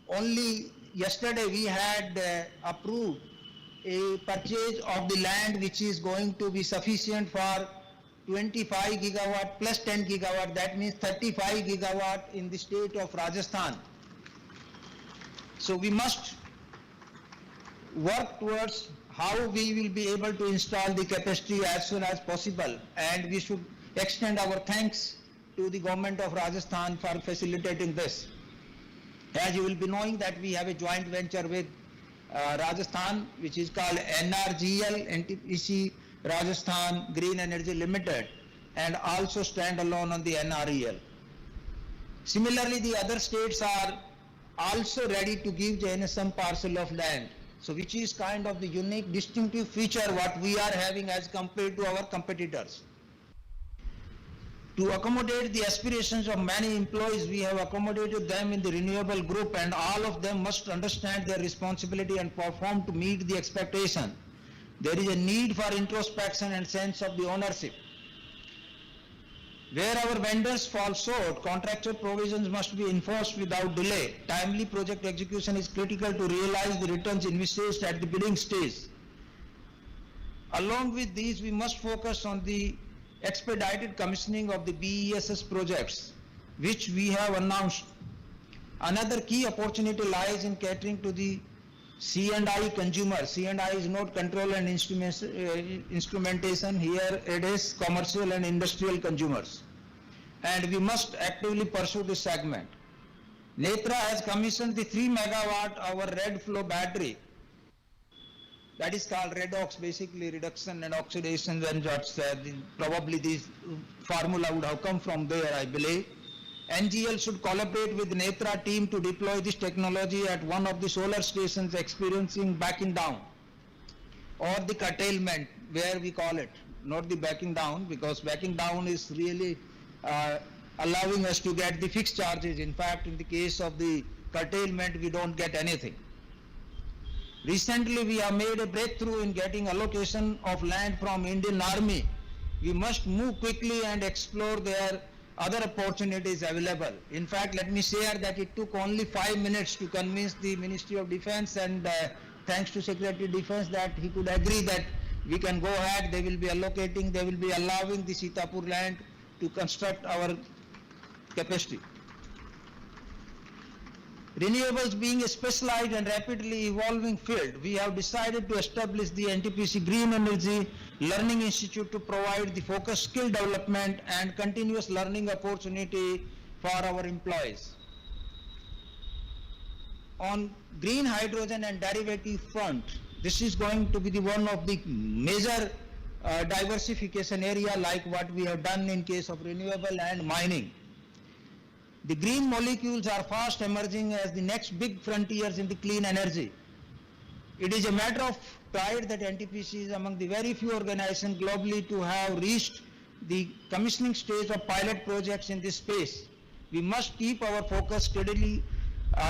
only yesterday we had approved a purchase of the land which is going to be sufficient for 25 gigawatt plus 10 gigawatt, that means 35 gigawatt in the state of Rajasthan. So we must work towards how we will be able to install the capacity as soon as possible, and we should extend our thanks to the government of Rajasthan for facilitating this. As you will be knowing that we have a joint venture with Rajasthan, which is called NRGL, Ntpc Rajasthan Green Energy Limited, and also stand alone on the NREL. Similarly, the other states are also ready to give JN some parcel of land, so which is kind of the unique distinctive feature what we are having as compared to our competitors. To accommodate the aspirations of many employees, we have accommodated them in the renewable group, and all of them must understand their responsibility and perform to meet the expectation. There is a need for introspection and sense of the ownership. Where our vendors fall short, contractual provisions must be enforced without delay. Timely project execution is critical to realize the returns envisaged at the bidding stage. Along with these, we must focus on the expedited commissioning of the BESS projects, which we have announced. Another key opportunity lies in catering to the C&I consumer. C&I is not control and instrumentation. Here it is commercial and industrial consumers, and we must actively pursue this segment. Netra has commissioned the 3 megawatt hour red flow battery. That is called redox, basically reduction and oxidation, and probably this formula would have come from there, I believe. NGL should collaborate with the Netra team to deploy this technology at one of the solar stations experiencing backing down or the curtailment, where we call it, not the backing down, because backing down is really allowing us to get the fixed charges. In fact, in the case of the curtailment, we don't get anything. Recently, we have made a breakthrough in getting allocation of land from Indian Army. We must move quickly and explore their other opportunities available. In fact, let me share that it took only 5 minutes to convince the Ministry of Defense, and thanks to Secretary of Defense, that he could agree that we can go ahead. They will be allocating, they will be allowing the Sitapur land to construct our capacity. Renewables being a specialized and rapidly evolving field, we have decided to establish the NTPC Green Energy Learning Institute to provide the focused skill development and continuous learning opportunity for our employees. On green hydrogen and derivative front, this is going to be the one of the major diversification area like what we have done in case of renewable and mining. The green molecules are fast emerging as the next big frontiers in the clean energy. It is a matter of pride that NTPC is among the very few organizations globally to have reached the commissioning stage of pilot projects in this space. We must keep our focus steadily,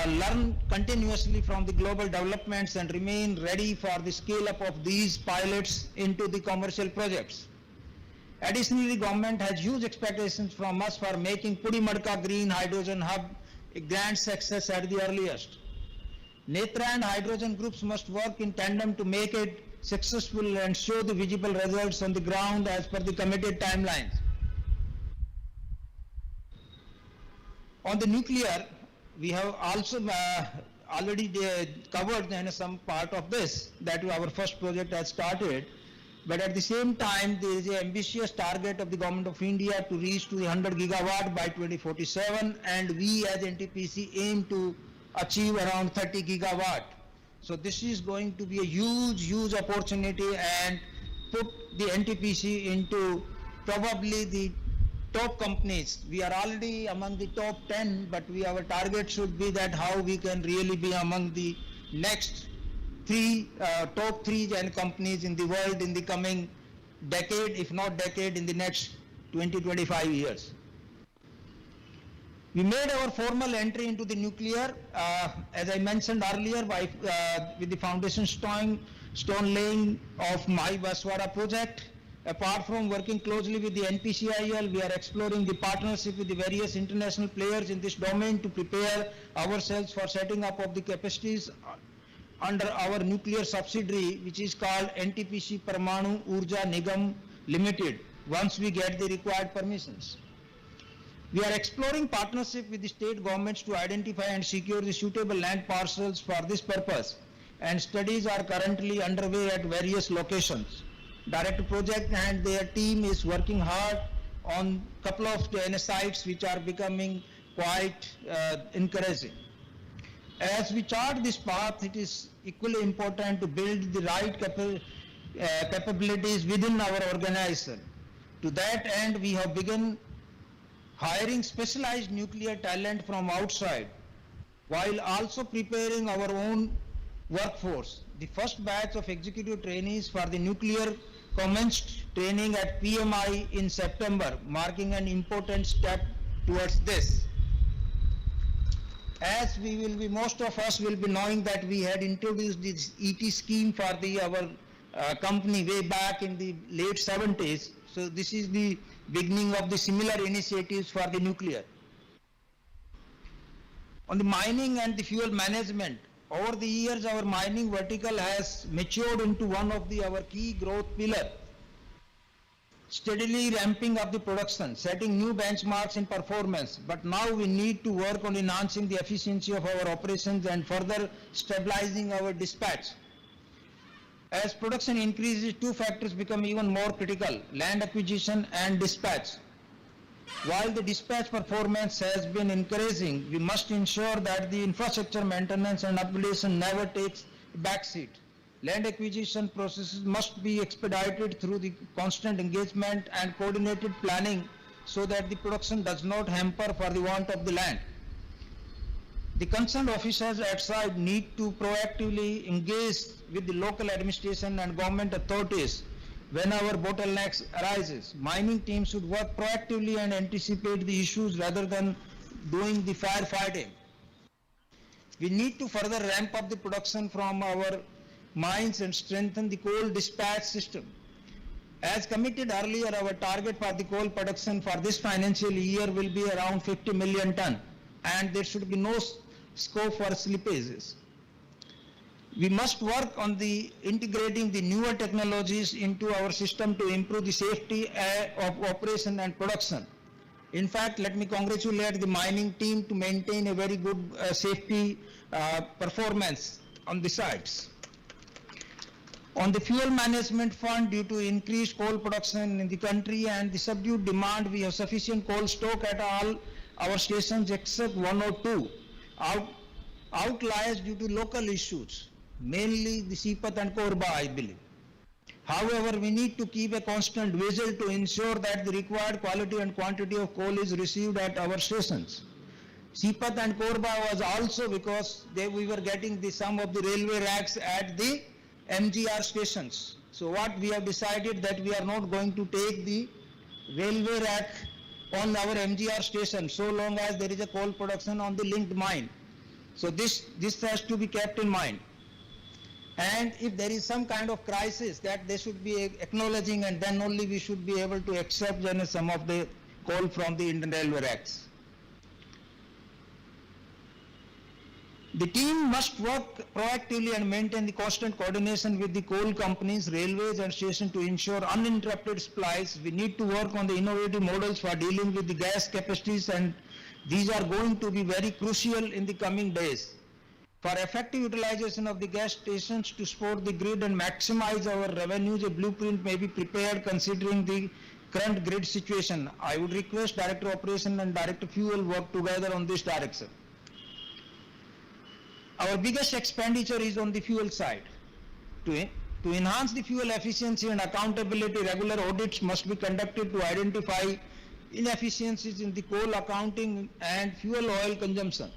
learn continuously from the global developments and remain ready for the scale up of these pilots into the commercial projects. Additionally, government has huge expectations from us for making Pudimadka Green Hydrogen Hub a grand success at the earliest. Netra and hydrogen groups must work in tandem to make it successful and show the visible results on the ground as per the committed timelines. On the nuclear, we have also already covered some part of this, that our first project has started. But at the same time, there is an ambitious target of the Government of India to reach to 100 gigawatt by 2047, and we as NTPC aim to achieve around 30 gigawatt. So this is going to be a huge opportunity and put the NTPC into probably the top companies. We are already among the top 10, but our target should be that how we can really be among the next top three companies in the world in the coming decade, if not decade, in the next 20-25 years. We made our formal entry into the nuclear, as I mentioned earlier, with the foundation stone laying of my Baswara project. Apart from working closely with the NPCIL, we are exploring the partnership with the various international players in this domain to prepare ourselves for setting up of the capacities under our nuclear subsidiary, which is called NTPC Parmanu Urja Nigam Limited, once we get the required permissions. We are exploring partnership with the state governments to identify and secure the suitable land parcels for this purpose, and studies are currently underway at various locations. Director Project and their team is working hard on a couple of sites which are becoming quite encouraging. As we chart this path, it is equally important to build the right capabilities within our organization. To that end, we have begun hiring specialized nuclear talent from outside, while also preparing our own workforce. The first batch of executive trainees for the nuclear commenced training at PMI in September, marking an important step towards this. As we will be, most of us will be knowing that we had introduced this ET scheme for our company way back in the late 70s. So this is the beginning of the similar initiatives for the nuclear. On the mining and the fuel management, over the years our mining vertical has matured into one of our key growth pillars, steadily ramping up the production, setting new benchmarks in performance. But now we need to work on enhancing the efficiency of our operations and further stabilizing our dispatch. As production increases, two factors become even more critical: land acquisition and dispatch. While the dispatch performance has been encouraging, we must ensure that the infrastructure maintenance and upgradation never takes a backseat. Land acquisition processes must be expedited through the constant engagement and coordinated planning so that the production does not hamper for the want of the land. The concerned officers at site need to proactively engage with the local administration and government authorities when our bottlenecks arises. Mining teams should work proactively and anticipate the issues rather than doing the firefighting. We need to further ramp up the production from our mines and strengthen the coal dispatch system. As committed earlier, our target for the coal production for this financial year will be around 50 million ton, and there should be no scope for slippages. We must work on integrating the newer technologies into our system to improve the safety of operation and production. In fact, let me congratulate the mining team to maintain a very good safety performance on the sites. On the fuel management fund, due to increased coal production in the country and the subdued demand, we have sufficient coal stock at all our stations except 1 or 2. Outliers due to local issues, mainly the Sipat and Korba, I believe. However, we need to keep a constant vigil to ensure that the required quality and quantity of coal is received at our stations. Sipat and Korba was also because we were getting some of the railway racks at the MGR stations. So what we have decided that we are not going to take the railway rack on our MGR station so long as there is a coal production on the linked mine. So this has to be kept in mind. And if there is some kind of crisis, that they should be acknowledging, and then only we should be able to accept some of the coal from the Indian Railway racks. The team must work proactively and maintain the constant coordination with the coal companies, railways and stations to ensure uninterrupted supplies. We need to work on the innovative models for dealing with the gas capacities, and these are going to be very crucial in the coming days. For effective utilization of the gas stations to support the grid and maximize our revenues, a blueprint may be prepared considering the current grid situation. I would request Director Operation and Director Fuel work together on this direction. Our biggest expenditure is on the fuel side. To enhance the fuel efficiency and accountability, regular audits must be conducted to identify inefficiencies in the coal accounting and fuel oil consumption.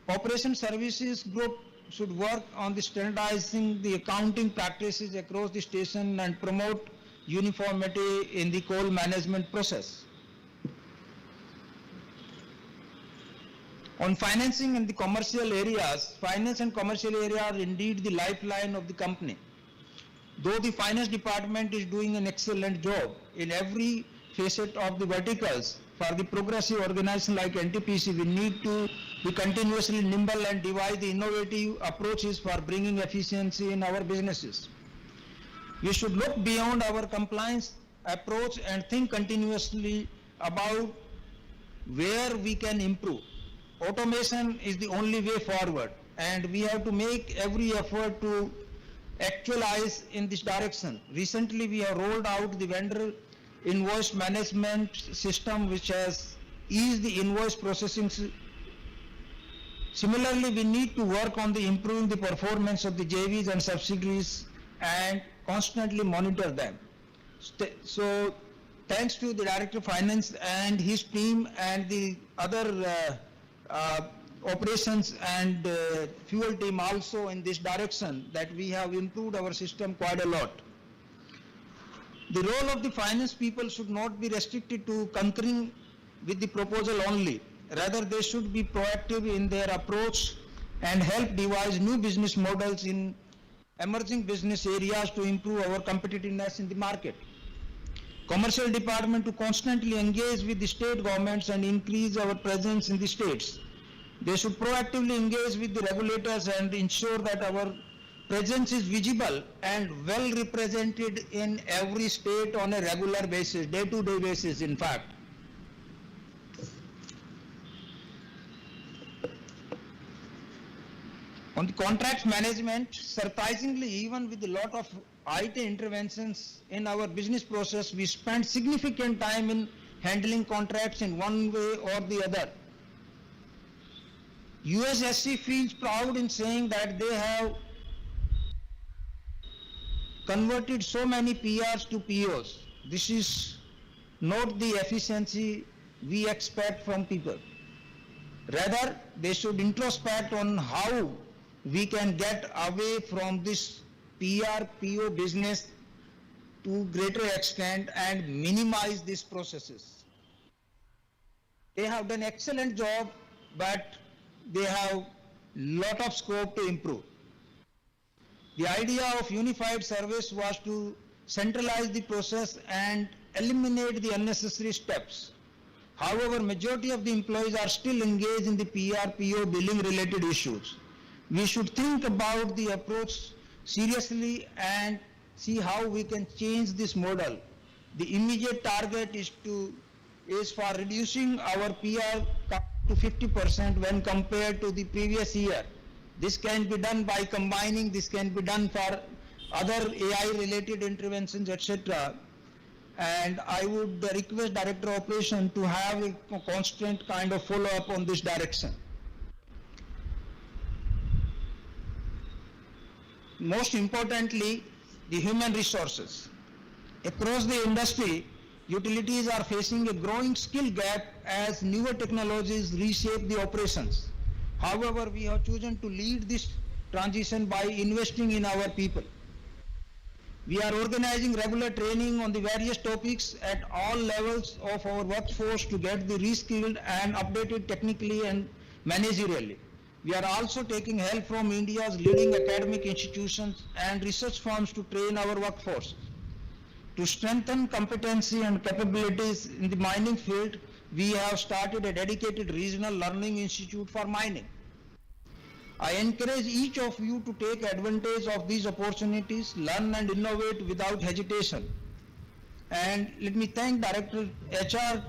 Operation Services Group should work on the standardizing the accounting practices across the station and promote uniformity in the coal management process. On financing in the commercial areas, finance and commercial area are indeed the lifeline of the company. Though the finance department is doing an excellent job in every facet of the verticals, for the progressive organization like NTPC, we need to be continuously nimble and devise the innovative approaches for bringing efficiency in our businesses. We should look beyond our compliance approach and think continuously about where we can improve. Automation is the only way forward, and we have to make every effort to actualize in this direction. Recently, we have rolled out the vendor invoice management system, which has eased the invoice processing. Similarly, we need to work on the improving the performance of the JVs and subsidiaries and constantly monitor them. So, thanks to the Director of Finance and his team and the other operations and fuel team also in this direction, that we have improved our system quite a lot. The role of the finance people should not be restricted to concurring with the proposal only. Rather, they should be proactive in their approach and help devise new business models in emerging business areas to improve our competitiveness in the market. Commercial department to constantly engage with the state governments and increase our presence in the states. They should proactively engage with the regulators and ensure that our presence is visible and well represented in every state on a regular basis, day-to-day basis, in fact. On the contracts management, surprisingly, even with a lot of IT interventions in our business process, we spend significant time in handling contracts in one way or the other. USSC feels proud in saying that they have converted so many PRs to POs. This is not the efficiency we expect from people. Rather, they should introspect on how we can get away from this PR-PO business to greater extent and minimize these processes. They have done excellent job, but they have lot of scope to improve. The idea of unified service was to centralize the process and eliminate the unnecessary steps. However, majority of the employees are still engaged in the PR-PO billing related issues. We should think about the approach seriously and see how we can change this model. The immediate target is to is for reducing our PR to 50% when compared to the previous year. This can be done by combining, this can be done for other AI related interventions, etc. And I would request Director of Operation to have a constant kind of follow up on this direction. Most importantly, the human resources. Across the industry, utilities are facing a growing skill gap as newer technologies reshape the operations. However, we have chosen to lead this transition by investing in our people. We are organizing regular training on the various topics at all levels of our workforce to get the reskilled and updated technically and managerially. We are also taking help from India's leading academic institutions and research firms to train our workforce. To strengthen competency and capabilities in the mining field, we have started a dedicated regional learning institute for mining. I encourage each of you to take advantage of these opportunities, learn and innovate without hesitation. And let me thank Director HR,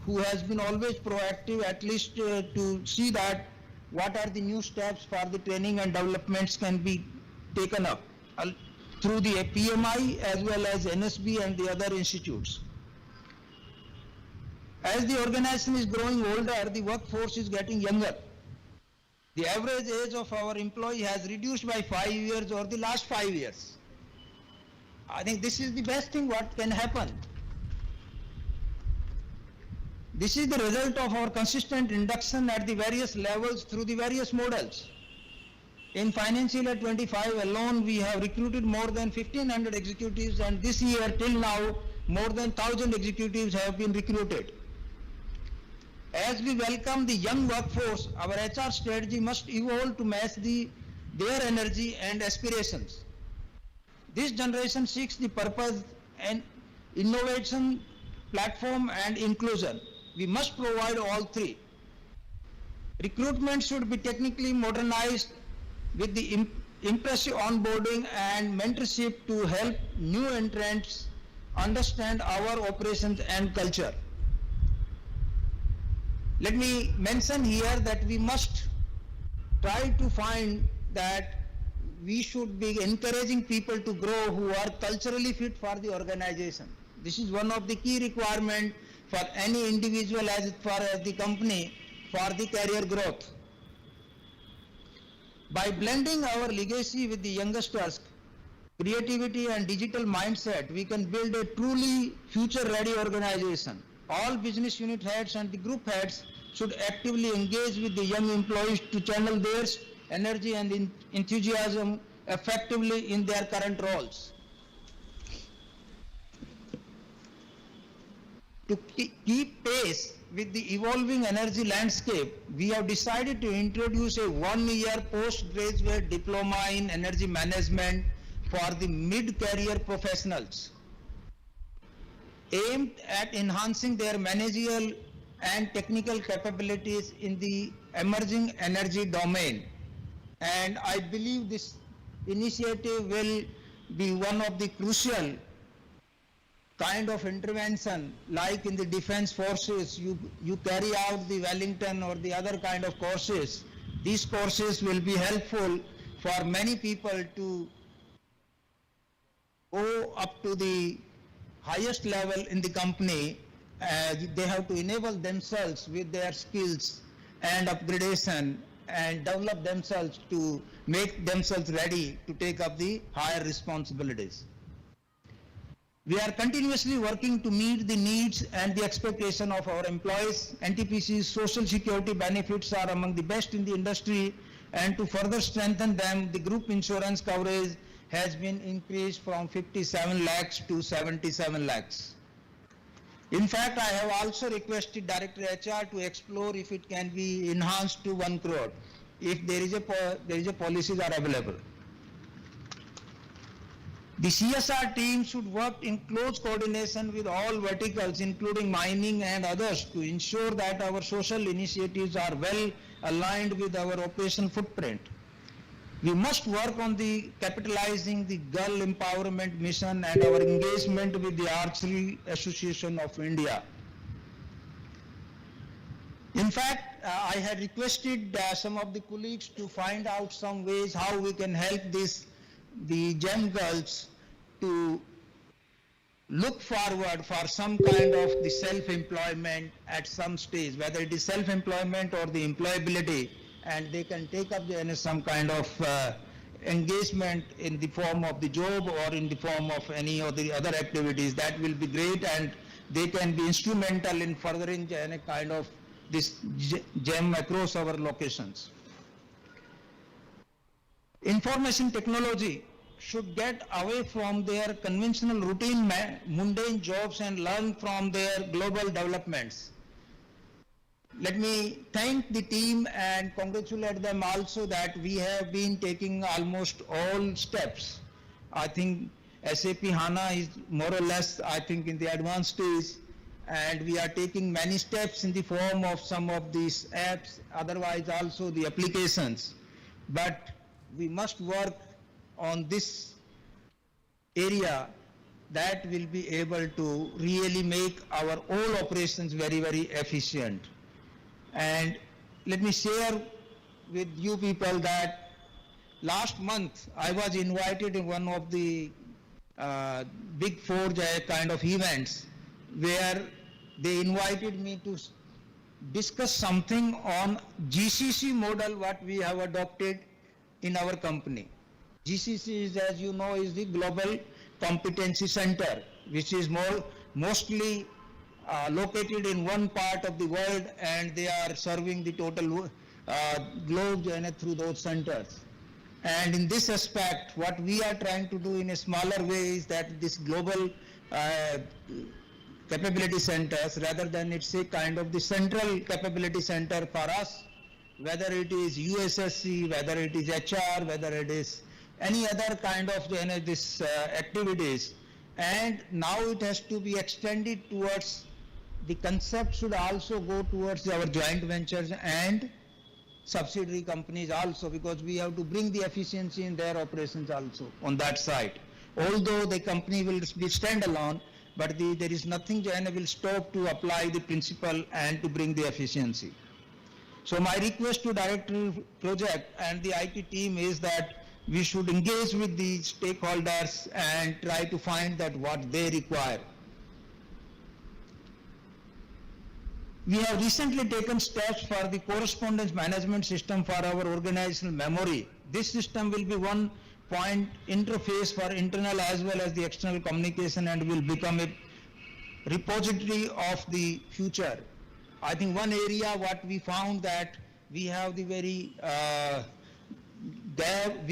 who has been always proactive, at least to see that what are the new steps for the training and developments can be taken up through the PMI as well as NSB and the other institutes. As the organization is growing older, the workforce is getting younger. The average age of our employee has reduced by 5 years over the last 5 years. I think this is the best thing what can happen. This is the result of our consistent induction at the various levels through the various models. In financial year 25 alone, we have recruited more than 1,500 executives, and this year till now, more than 1,000 executives have been recruited. As we welcome the young workforce, our HR strategy must evolve to match their energy and aspirations. This generation seeks the purpose and innovation, platform and inclusion. We must provide all three. Recruitment should be technically modernized with the impressive onboarding and mentorship to help new entrants understand our operations and culture. Let me mention here that we must try to find that we should be encouraging people to grow who are culturally fit for the organization. This is one of the key requirements for any individual as far as the company for the career growth. By blending our legacy with the youngsters, creativity and digital mindset, we can build a truly future-ready organization. All business unit heads and the group heads should actively engage with the young employees to channel their energy and enthusiasm effectively in their current roles. To keep pace with the evolving energy landscape, we have decided to introduce a 1-year postgraduate diploma in energy management for the mid-career professionals, aimed at enhancing their managerial and technical capabilities in the emerging energy domain. And I believe this initiative will be one of the crucial kind of intervention, like in the defense forces, you carry out the Wellington or the other kind of courses. These courses will be helpful for many people to go up to the highest level in the company. They have to enable themselves with their skills and upgradation and develop themselves to make themselves ready to take up the higher responsibilities. We are continuously working to meet the needs and the expectation of our employees. NTPC's social security benefits are among the best in the industry, and to further strengthen them, the group insurance coverage has been increased from 57 lakhs to 77 lakhs. In fact, I have also requested Director HR to explore if it can be enhanced to 1 crore, if there is a policies are available. The CSR team should work in close coordination with all verticals, including mining and others, to ensure that our social initiatives are well aligned with our operation footprint. We must work on the capitalizing the girl empowerment mission and our engagement with the Archery Association of India. In fact, I had requested some of the colleagues to find out some ways how we can help the GEM girls to look forward for some kind of the self-employment at some stage, whether it is self-employment or the employability, and they can take up some kind of engagement in the form of the job or in the form of any of the other activities. That will be great, and they can be instrumental in furthering any kind of this GEM across our locations. Information technology should get away from their conventional routine mundane jobs and learn from their global developments. Let me thank the team and congratulate them also that we have been taking almost all steps. I think SAP HANA is more or less, I think, in the advanced stage, and we are taking many steps in the form of some of these apps, otherwise also the applications. But we must work on this area that will be able to really make our all operations very, very efficient. And let me share with you people that last month I was invited in one of the big four kind of events where they invited me to discuss something on GCC model what we have adopted in our company. GCC is, as you know, is the Global Competency Center, which is mostly located in one part of the world, and they are serving the total globe through those centers. And in this aspect, what we are trying to do in a smaller way is that this global capability centers, rather than it's a kind of the central capability center for us, whether it is USSC, whether it is HR, whether it is any other kind of this activities, and now it has to be extended towards the concept should also go towards our joint ventures and subsidiary companies also, because we have to bring the efficiency in their operations also on that side. Although the company will be standalone, but there is nothing will stop to apply the principle and to bring the efficiency. So my request to Director Project and the IT team is that we should engage with the stakeholders and try to find that what they require. We have recently taken steps for the correspondence management system for our organizational memory. This system will be one point interface for internal as well as the external communication and will become a repository of the future. I think one area what we found that we have the very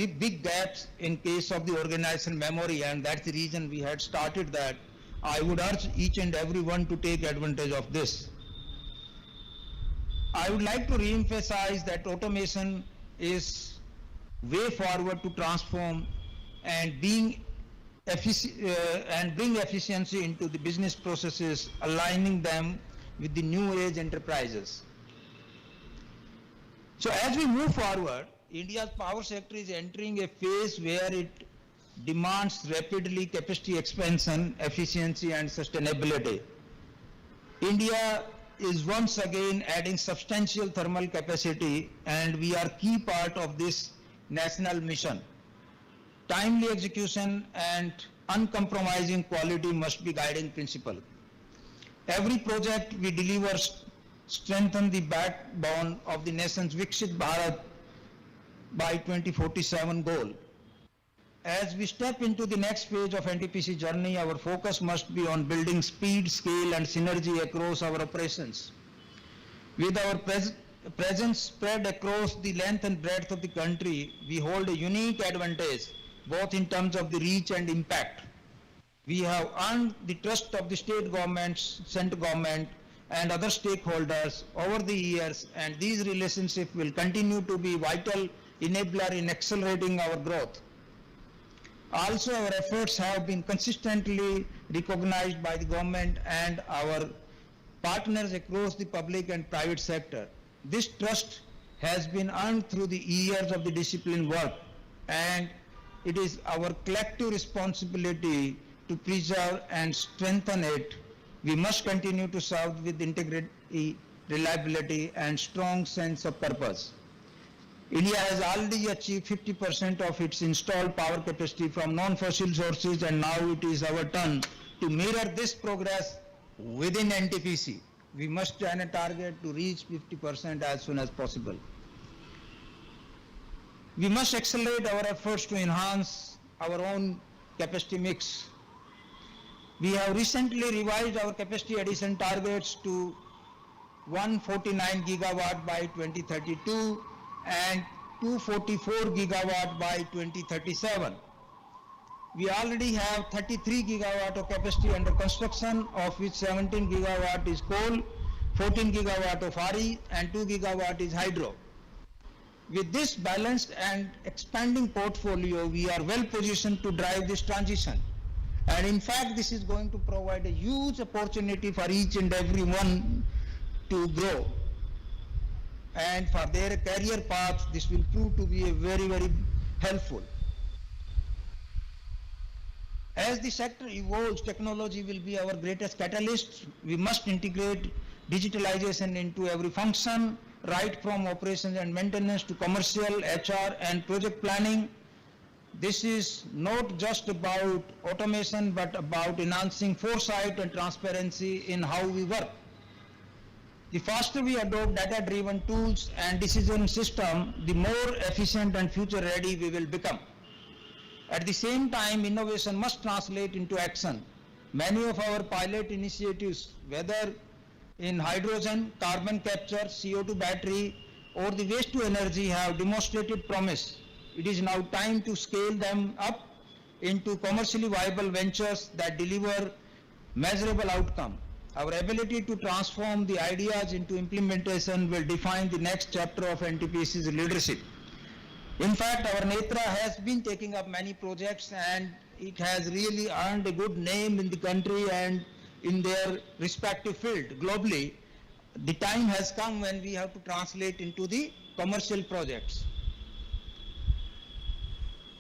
big gaps in case of the organizational memory, and that's the reason we had started that. I would urge each and everyone to take advantage of this. I would like to re-emphasize that automation is way forward to transform and bring efficiency into the business processes, aligning them with the new age enterprises. So as we move forward, India's power sector is entering a phase where it demands rapidly capacity expansion, efficiency and sustainability. India is once again adding substantial thermal capacity, and we are key part of this national mission. Timely execution and uncompromising quality must be guiding principle. Every project we deliver strengthens the backbone of the nation's Viksit Bharat by 2047 goal. As we step into the next phase of NTPC journey, our focus must be on building speed, scale and synergy across our operations. With our presence spread across the length and breadth of the country, we hold a unique advantage both in terms of the reach and impact. We have earned the trust of the state governments, central government and other stakeholders over the years, and these relationships will continue to be vital enabler in accelerating our growth. Also, our efforts have been consistently recognized by the government and our partners across the public and private sector. This trust has been earned through the years of the disciplined work, and it is our collective responsibility to preserve and strengthen it. We must continue to serve with integrity reliability, and strong sense of purpose. India has already achieved 50% of its installed power capacity from non-fossil sources, and now it is our turn to mirror this progress within NTPC. We must join a target to reach 50% as soon as possible. We must accelerate our efforts to enhance our own capacity mix. We have recently revised our capacity addition targets to 149 gigawatt by 2032 and 244 gigawatt by 2037. We already have 33 gigawatt of capacity under construction, of which 17 gigawatt is coal, 14 gigawatt of RE, and 2 gigawatt is hydro. With this balanced and expanding portfolio, we are well positioned to drive this transition. And in fact, this is going to provide a huge opportunity for each and every one to grow. And for their career path, this will prove to be a very, very helpful. As the sector evolves, technology will be our greatest catalyst. We must integrate digitalization into every function, right from operations and maintenance to commercial, HR, and project planning. This is not just about automation, but about enhancing foresight and transparency in how we work. The faster we adopt data-driven tools and decision system, the more efficient and future-ready we will become. At the same time, innovation must translate into action. Many of our pilot initiatives, whether in hydrogen, carbon capture, CO2 battery, or the waste to energy, have demonstrated promise. It is now time to scale them up into commercially viable ventures that deliver measurable outcome. Our ability to transform the ideas into implementation will define the next chapter of NTPC's leadership. In fact, our Netra has been taking up many projects, and it has really earned a good name in the country and in their respective field globally. The time has come when we have to translate into the commercial projects.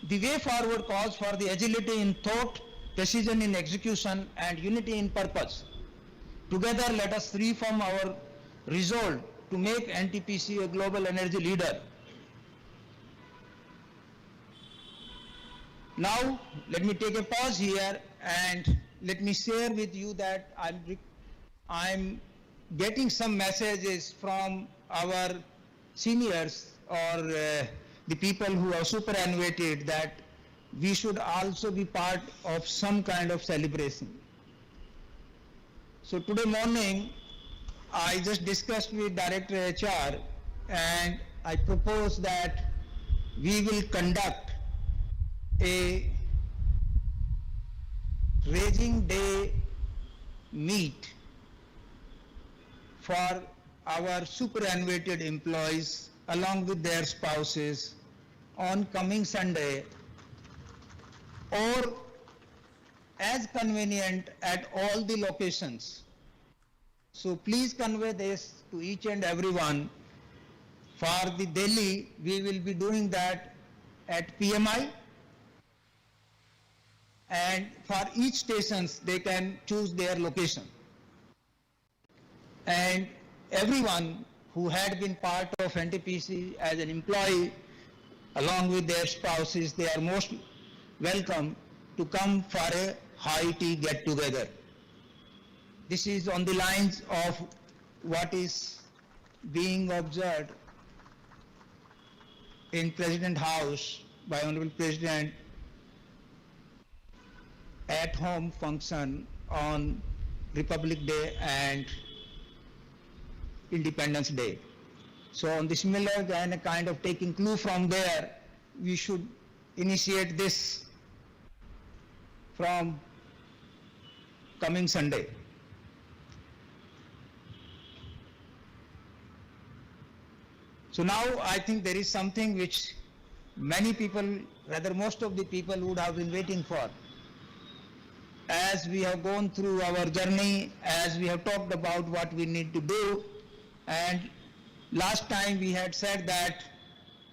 The way forward calls for the agility in thought, precision in execution, and unity in purpose. Together, let us reform our resolve to make NTPC a global energy leader. Now, let me take a pause here and let me share with you that I'm getting some messages from our seniors or the people who are superannuated that we should also be part of some kind of celebration. So today morning, I just discussed with Director HR and I propose that we will conduct a Raising Day meet for our superannuated employees along with their spouses on coming Sunday, or as convenient at all the locations. So please convey this to each and everyone. For the Delhi, we will be doing that at PMI, and for each stations they can choose their location. And everyone who had been part of NTPC as an employee along with their spouses, they are most welcome to come for a high tea get together. This is on the lines of what is being observed in President House by Honorable President at home function on Republic Day and Independence Day. So on the similar kind of taking clue from there, we should initiate this from coming Sunday. So now I think there is something which many people, rather most of the people would have been waiting for. As we have gone through our journey, as we have talked about what we need to do, and last time we had said that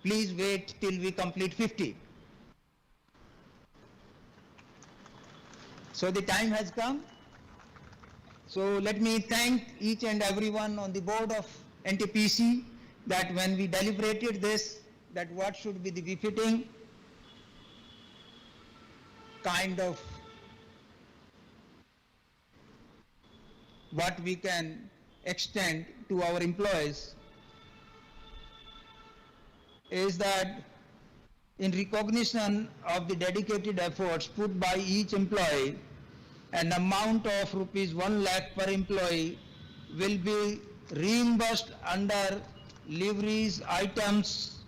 please wait till we complete 50. So the time has come. So let me thank each and everyone on the board of NTPC that when we deliberated this, that what should be the befitting kind of what we can extend to our employees is that in recognition of the dedicated efforts put by each employee, an amount of rupees 1 lakh per employee will be reimbursed under liveries items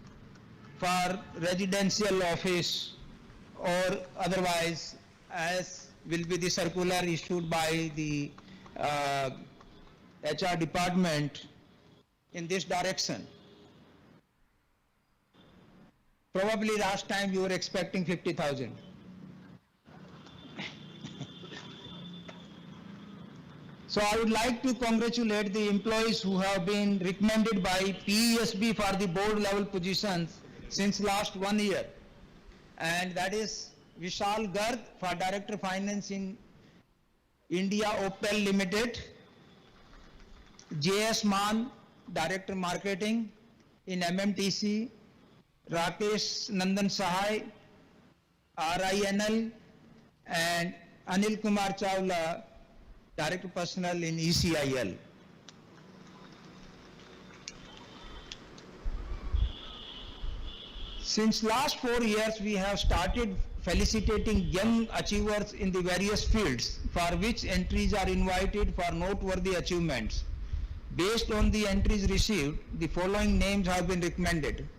for residential office or otherwise, as will be the circular issued by the HR department in this direction. Probably last time you were expecting 50,000. So I would like to congratulate the employees who have been recommended by PESB for the board level positions since last 1 year. And that is Vishal Garg for Director Finance in India Opel Limited, JS Man, Director Marketing in MMTC, Rakesh Nandan Sahai, RINL, and Anil Kumar Chawla, Director Personnel in ECIL. Since last 4 years, we have started felicitating young achievers in the various fields for which entries are invited for noteworthy achievements. Based on the entries received, the following names have been recommended.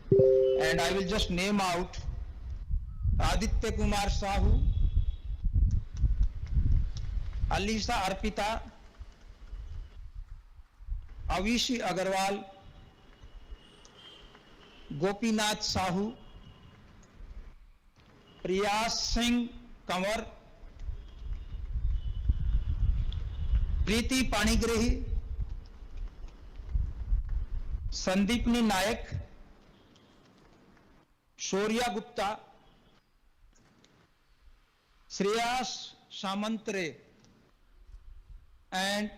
And I will just name out Aditya Kumar Sahu, Alisa Arpita, Avishi Agarwal, Gopinath Sahu, Priyas Singh Kanwar, Preeti Panigrahi, Sandeepni Nayak, Shorya Gupta, Shreyas Samantre, and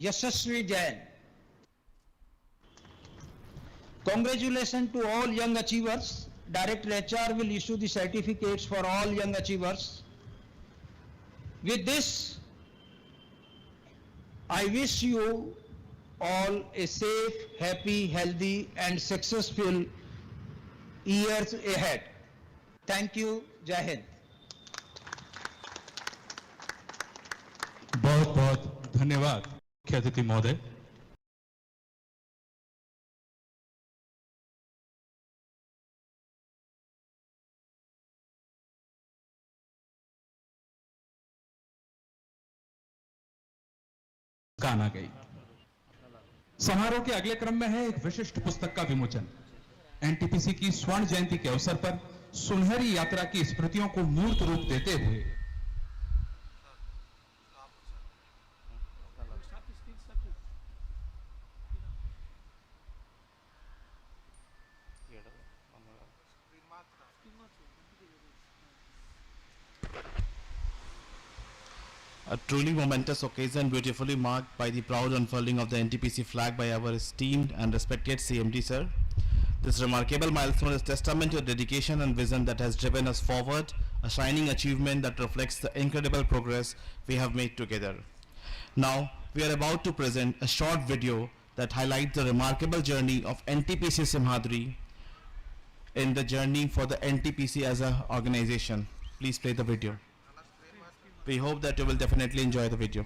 Yashasvi Jain. Congratulations to all young achievers. Director HR will issue the certificates for all young achievers. With this, I wish you all a safe, happy, healthy, and successful years ahead. Thank you. Jai Hind. बहुत बहुत धन्यवाद मुख्य अतिथि महोदय। कान आ गई। समारोह के अगले क्रम में है एक विशिष्ट पुस्तक का विमोचन। एनटीपीसी की स्वर्ण जयंती के अवसर पर सुनहरी यात्रा की स्मृतियों को मूर्त रूप देते हुए A truly momentous occasion beautifully marked by the proud unfurling of the NTPC flag by our esteemed and respected CMD sir. This remarkable milestone is testament to the dedication and vision that has driven us forward, a shining achievement that reflects the incredible progress we have made together. Now, we are about to present a short video that highlights the remarkable journey of Ntpc Simhadri in the journey for the NTPC as an organization. Please play the video. We hope that you will definitely enjoy the video.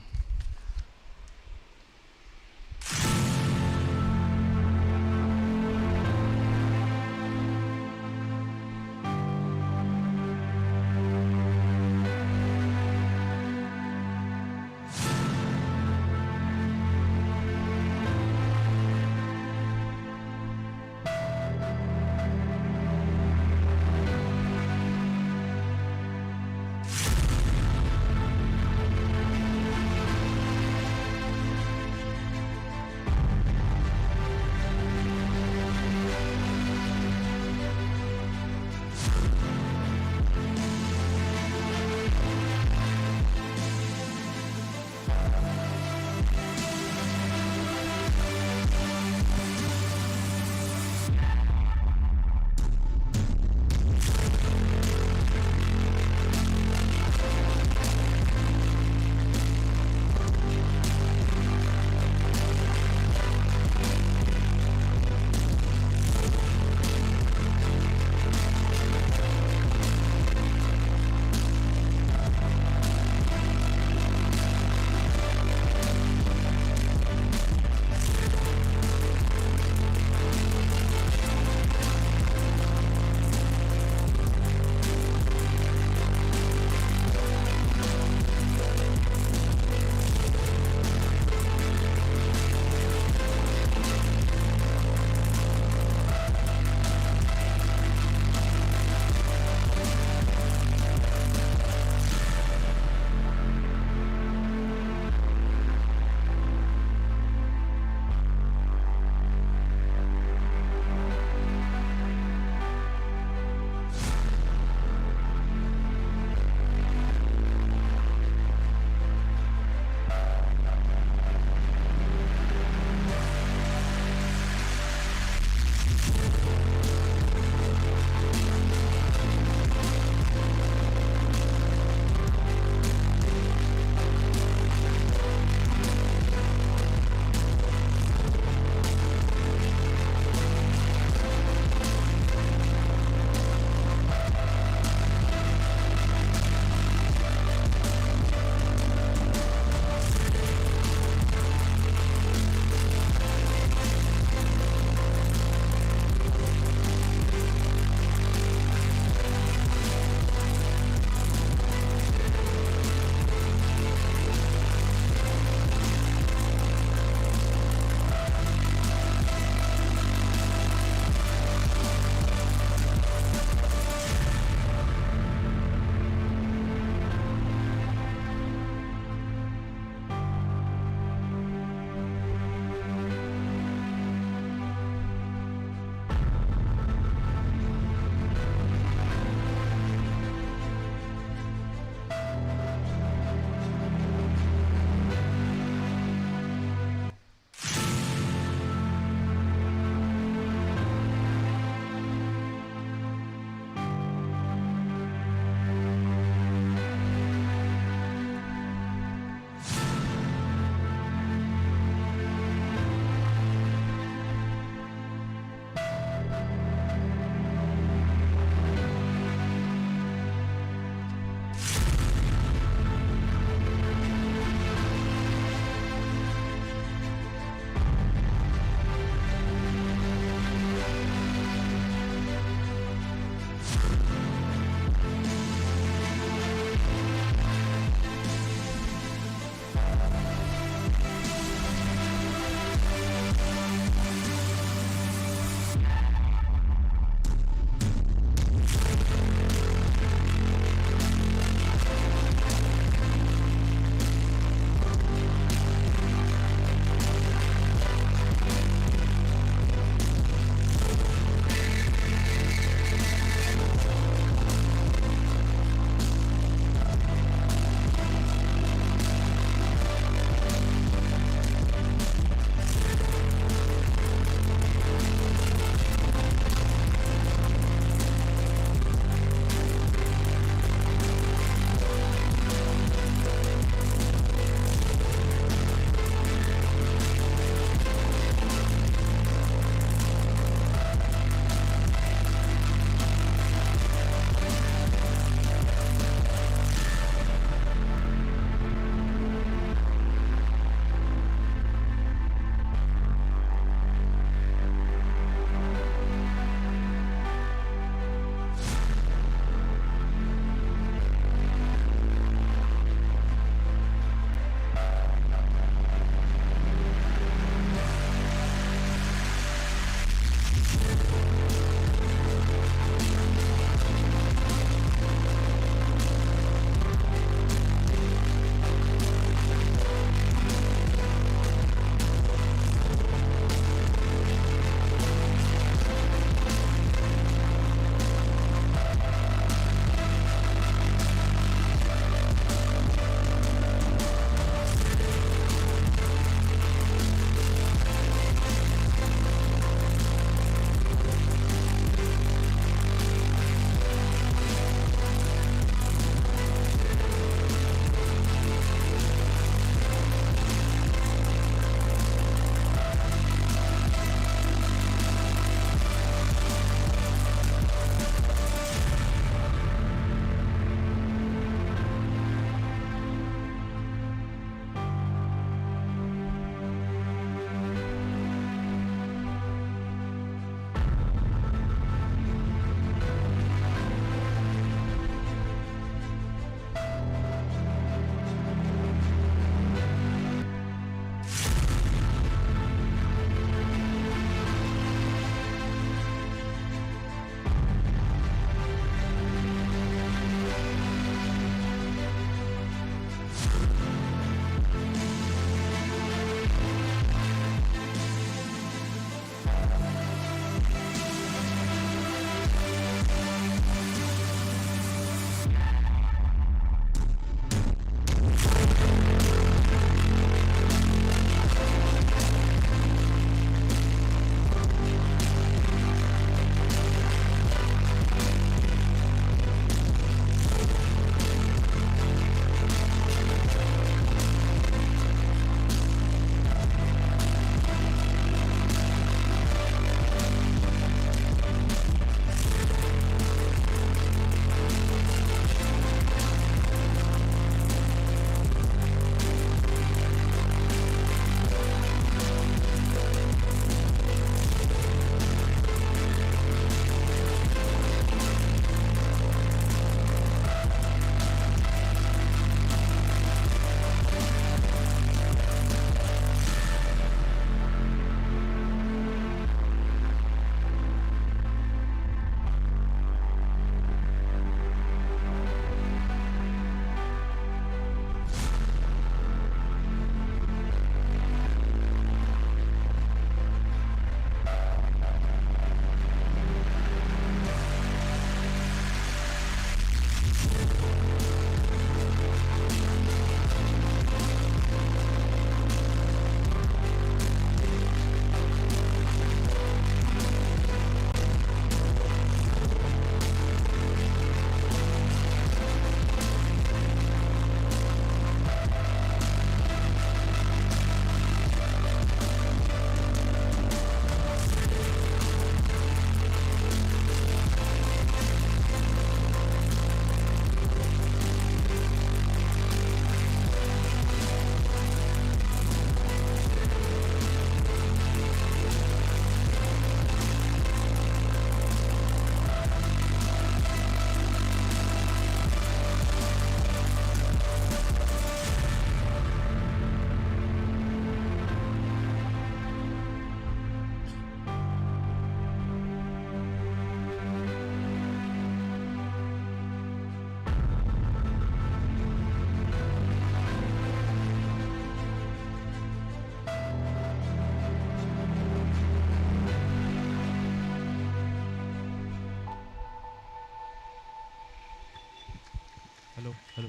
Hello, hello.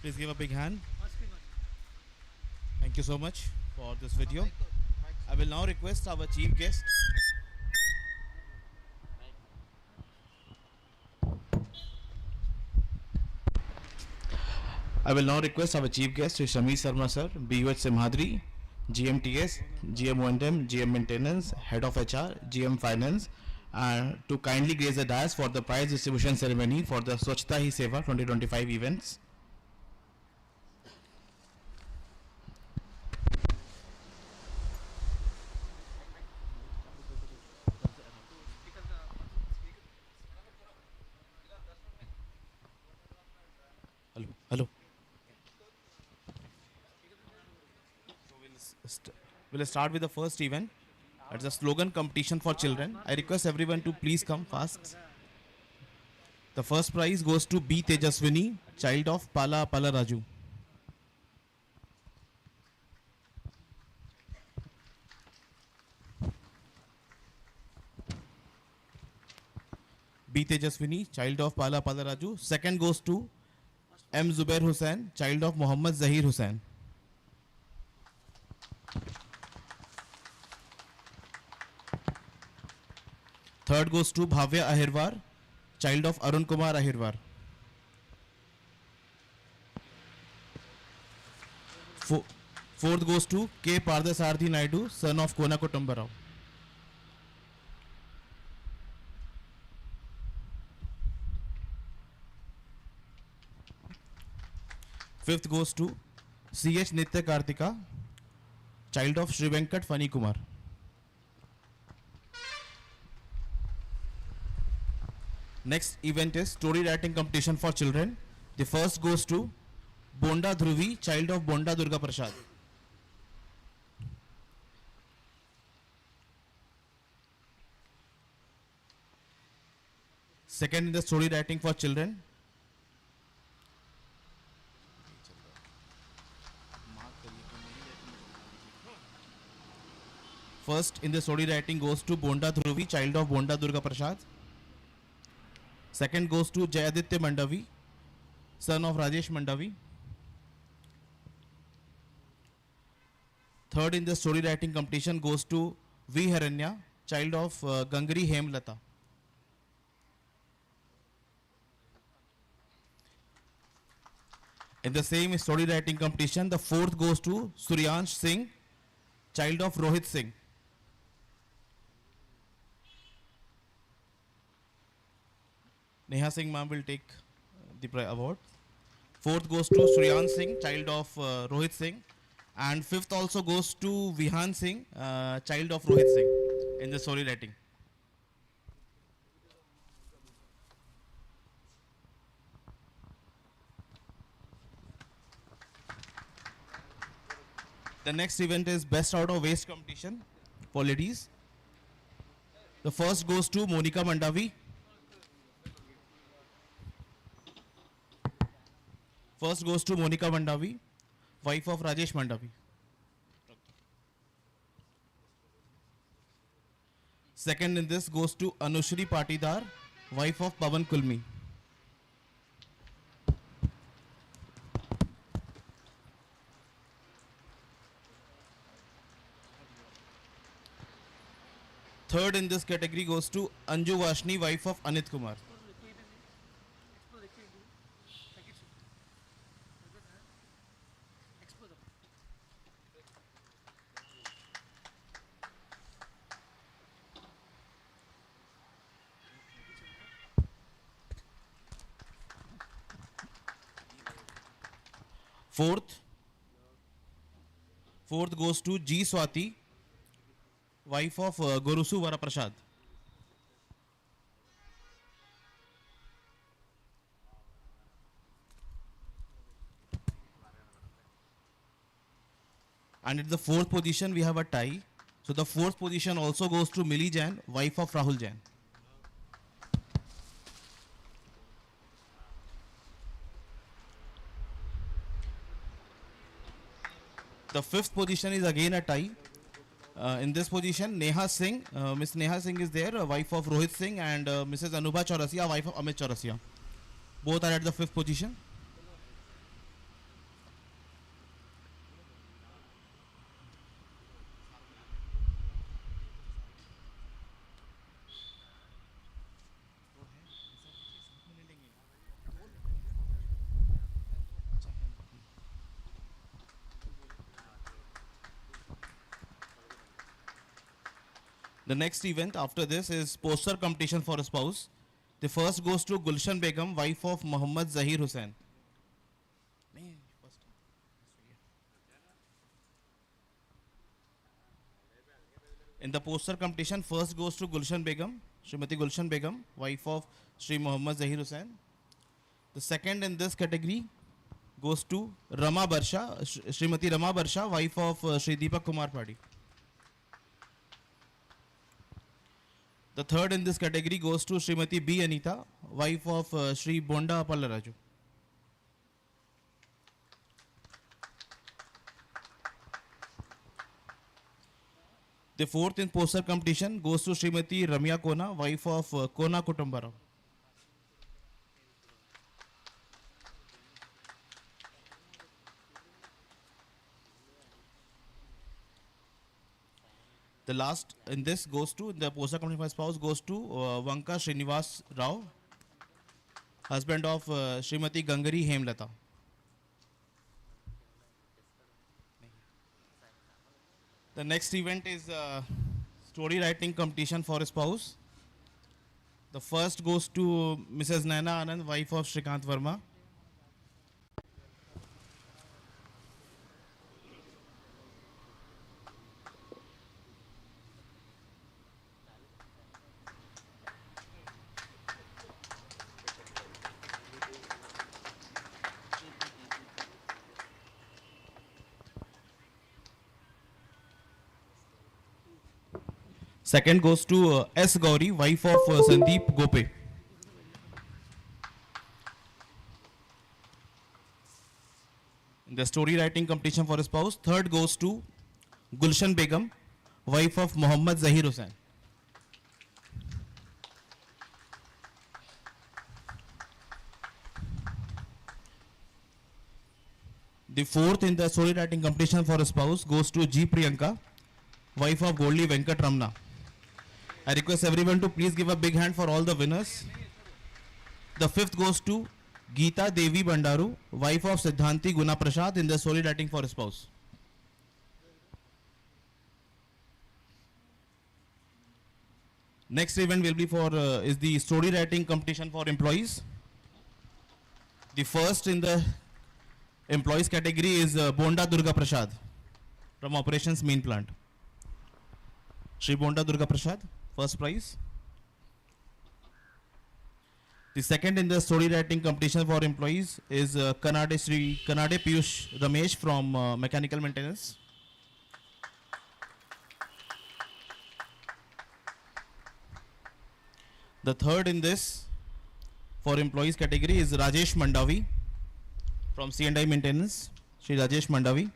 Please give a big hand. Thank you so much for this video. I will now request our chief guest. I will now request our chief guest, Shamit Sharma sir, BUH Simhadri, GMTS, GM O&M, GM Maintenance, Head of HR, GM Finance, to kindly grace the dais for the prize distribution ceremony for the Swachhta Hi Seva 2025 events. Hello, hello. We'll start with the first event. It's a slogan competition for children. I request everyone to please come fast. The first prize goes to B. Tejaswini, child of Pala Pala Raju. B. Tejaswini, child of Pala Pala Raju. Second goes to M. Zubair Hussain, child of Muhammad Zahir Hussain. Third goes to Bhavya Ahirwar, child of Arun Kumar Ahirwar. Fourth goes to K. Pardasarthi Naidu, son of Kona Kutumbarao. Fifth goes to C.H. Nitya Kartika, child of Sri Venkat Fani Kumar. Next event is story writing competition for children. The first goes to Bonda Dhruvi, child of Bonda Durga Prasad. Second in the story writing for children. First in the story writing goes to Bonda Dhruvi, child of Bonda Durga Prasad. Second goes to Jayaditya Mandavi, son of Rajesh Mandavi. Third in the story writing competition goes to V. Haranya, child of Gangri Hemlata. In the same story writing competition, the fourth goes to Suryansh Singh, child of Rohit Singh. Neha Singh ma'am will take the award. Fourth goes to Suryan Singh, child of Rohit Singh. And fifth also goes to Vihan Singh, child of Rohit Singh, in the story writing. The next event is Best Out of Waste competition for ladies. The first goes to Monica Mandavi. First goes to Monica Mandavi, wife of Rajesh Mandavi. Second in this goes to Anushri Patidar, wife of Pavan Kulmi. Third in this category goes to Anju Vashni, wife of Anit Kumar. Fourth goes to G. Swati, wife of Gurusu Varaprasad. And at the fourth position we have a tie. So the fourth position also goes to Mili Jain, wife of Rahul Jain. The fifth position is again a tie. In this position, Neha Singh, Miss Neha Singh is there, wife of Rohit Singh, and Mrs. Anubha Chaurasia, wife of Amit Chaurasia. Both are at the fifth position. The next event after this is poster competition for a spouse. The first goes to Gulshan Begum, wife of Muhammad Zahir Hussain. In the poster competition, first goes to Gulshan Begum, Srimati Gulshan Begum, wife of Sri Muhammad Zahir Hussain. The second in this category goes to Rama Barsha, Srimati Rama Barsha, wife of Sri Deepak Kumar Padi. The third in this category goes to Srimati B. Anita, wife of Sri Bonda Apallaraju. The fourth in poster competition goes to Srimati Ramya Kona, wife of Kona Kutumbarao. The last in this goes to, the poster company for spouse goes to Vanka Srinivas Rao, husband of Srimati Gangari Hemlata. The next event is story writing competition for a spouse. The first goes to Mrs. Naina Anand, wife of Shrikant Verma. Second goes to S. Gauri, wife of Sandeep Gope. In the story writing competition for a spouse, third goes to Gulshan Begum, wife of Muhammad Zahir Hussain. The fourth in the story writing competition for a spouse goes to G. Priyanka, wife of Goldi Venkat Ramna. I request everyone to please give a big hand for all the winners. The fifth goes to Geeta Devi Bandaru, wife of Siddhanti Guna Prasad in the story writing for a spouse. Next event will be for is the story writing competition for employees. The first in the employees category is Bonda Durga Prasad from operations main plant. Shri Bonda Durga Prasad, first prize. The second in the story writing competition for employees is Kanade Piyush Ramesh from mechanical maintenance. The third in this for employees category is Rajesh Mandavi from C&I maintenance. Shri Rajesh Mandavi.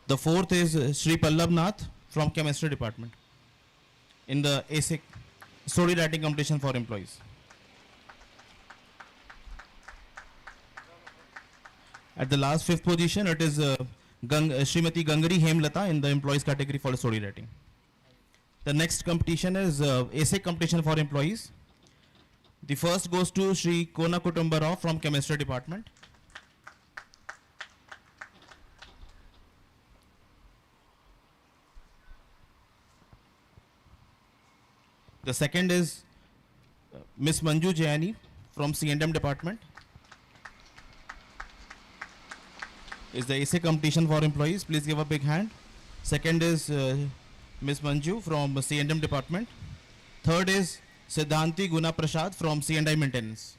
The fourth is Sri Pallab Nath from chemistry department in the ASIC story writing competition for employees. At the last fifth position, it is Srimati Gangari Hemlata in the employees category for story writing. The next competition is ASIC competition for employees. The first goes to Sri Kona Kutumbarao from chemistry department. The second is Miss Manju Jayani from C&M department. Is the essay competition for employees. Please give a big hand. Second is Miss Manju from C&M department. Third is Siddhanti Guna Prasad from C&I maintenance.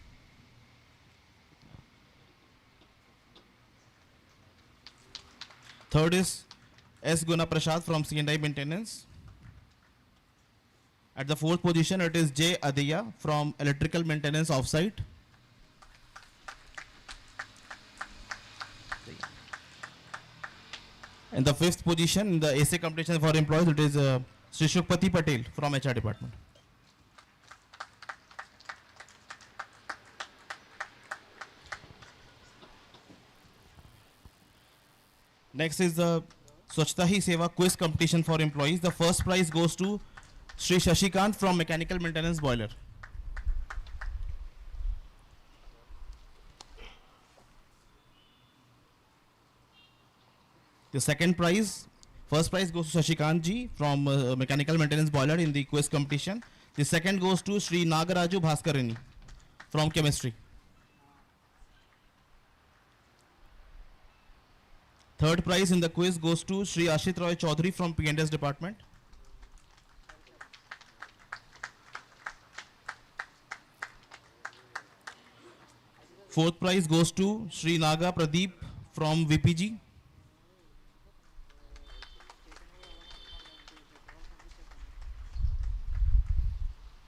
Third is S. Guna Prasad from C&I maintenance. At the fourth position, it is J. Adiya from electrical maintenance offsite. In the fifth position, in the essay competition for employees, it is Sri Shukpati Patel from HR department. Next is the Swachhta Hi Seva quiz competition for employees. The first prize goes to Sri Shashikant from mechanical maintenance boiler. The second prize, first prize goes to Shashikant ji from mechanical maintenance boiler in the quiz competition. The second goes to Sri Nagaraju Bhaskarini from chemistry. Third prize in the quiz goes to Sri Ashit Roy Chaudhary from P&S department. Fourth prize goes to Sri Naga Pradeep from VPG.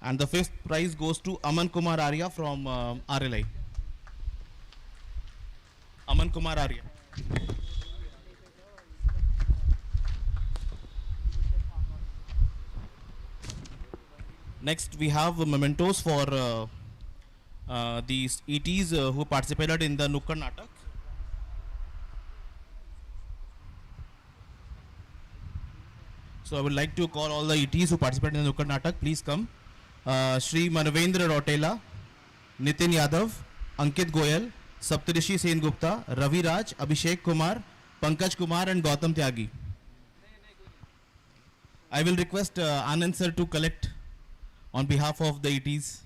And the fifth prize goes to Aman Kumar Arya from RLI. Aman Kumar Arya. Next, we have mementos for these ETs who participated in the Nukkad Natak. So I would like to call all the ETs who participated in the Nukkad Natak. Please come. Shri Manavendra Rautela, Nitin Yadav, Ankit Goyal, Saptarishi Sen Gupta, Ravi Raj, Abhishek Kumar, Pankaj Kumar and Gautam Tyagi. I will request Anand sir to collect on behalf of the ETs.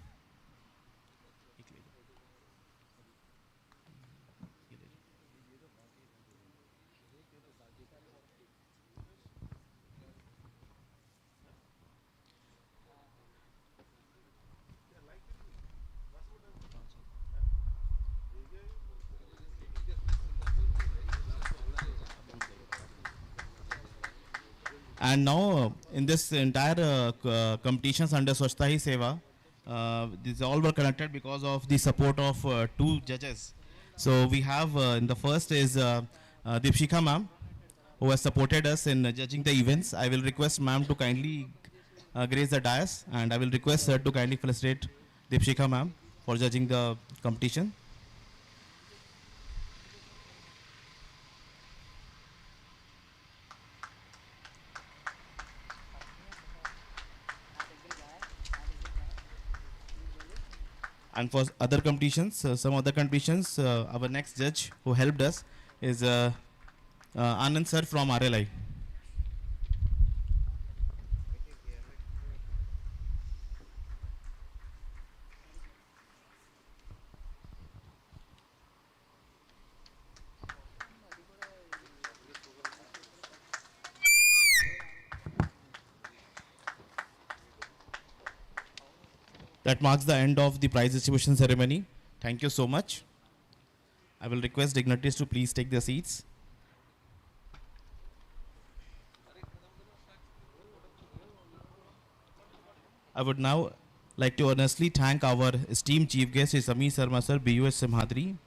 And now, in this entire competitions under Swachhta Hi Seva, these all were connected because of the support of two judges. So we have in the first is Deepshika ma'am, who has supported us in judging the events. I will request ma'am to kindly grace the dais, and I will request sir to kindly felicitate Deepshika ma'am for judging the competition. And for other competitions, some other competitions, our next judge who helped us is Anand sir from RLI. That marks the end of the prize distribution ceremony. Thank you so much. I will request dignitaries to please take their seats. I would now like to earnestly thank our esteemed chief guest, Sri Sharma sir, BUS Simhadri,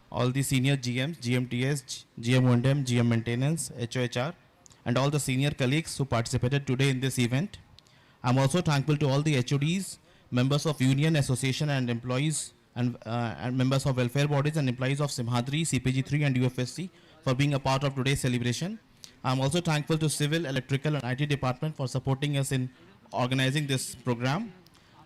all the senior GMs, GMTS, GM Wondem, GM Maintenance, HOHR, and all the senior colleagues who participated today in this event. I'm also thankful to all the HODs, members of union, association, and employees, and members of welfare bodies and employees of Simhadri, CPG3, and UFSC for being a part of today's celebration. I'm also thankful to Civil, Electrical, and IT department for supporting us in organizing this program.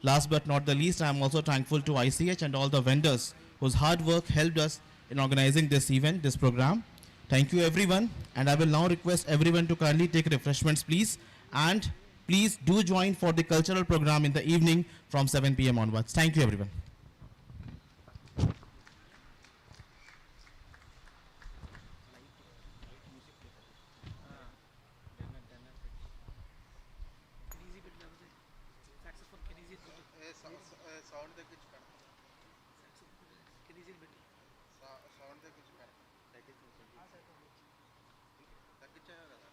Last but not the least, I'm also thankful to ICH and all the vendors whose hard work helped us in organizing this event, this program. Thank you everyone, and I will now request everyone to kindly take refreshments please, and please do join for the cultural program in the evening from 7 p.m. onwards. Thank you everyone. Sound తగ్గించు తగ్గించాను కదా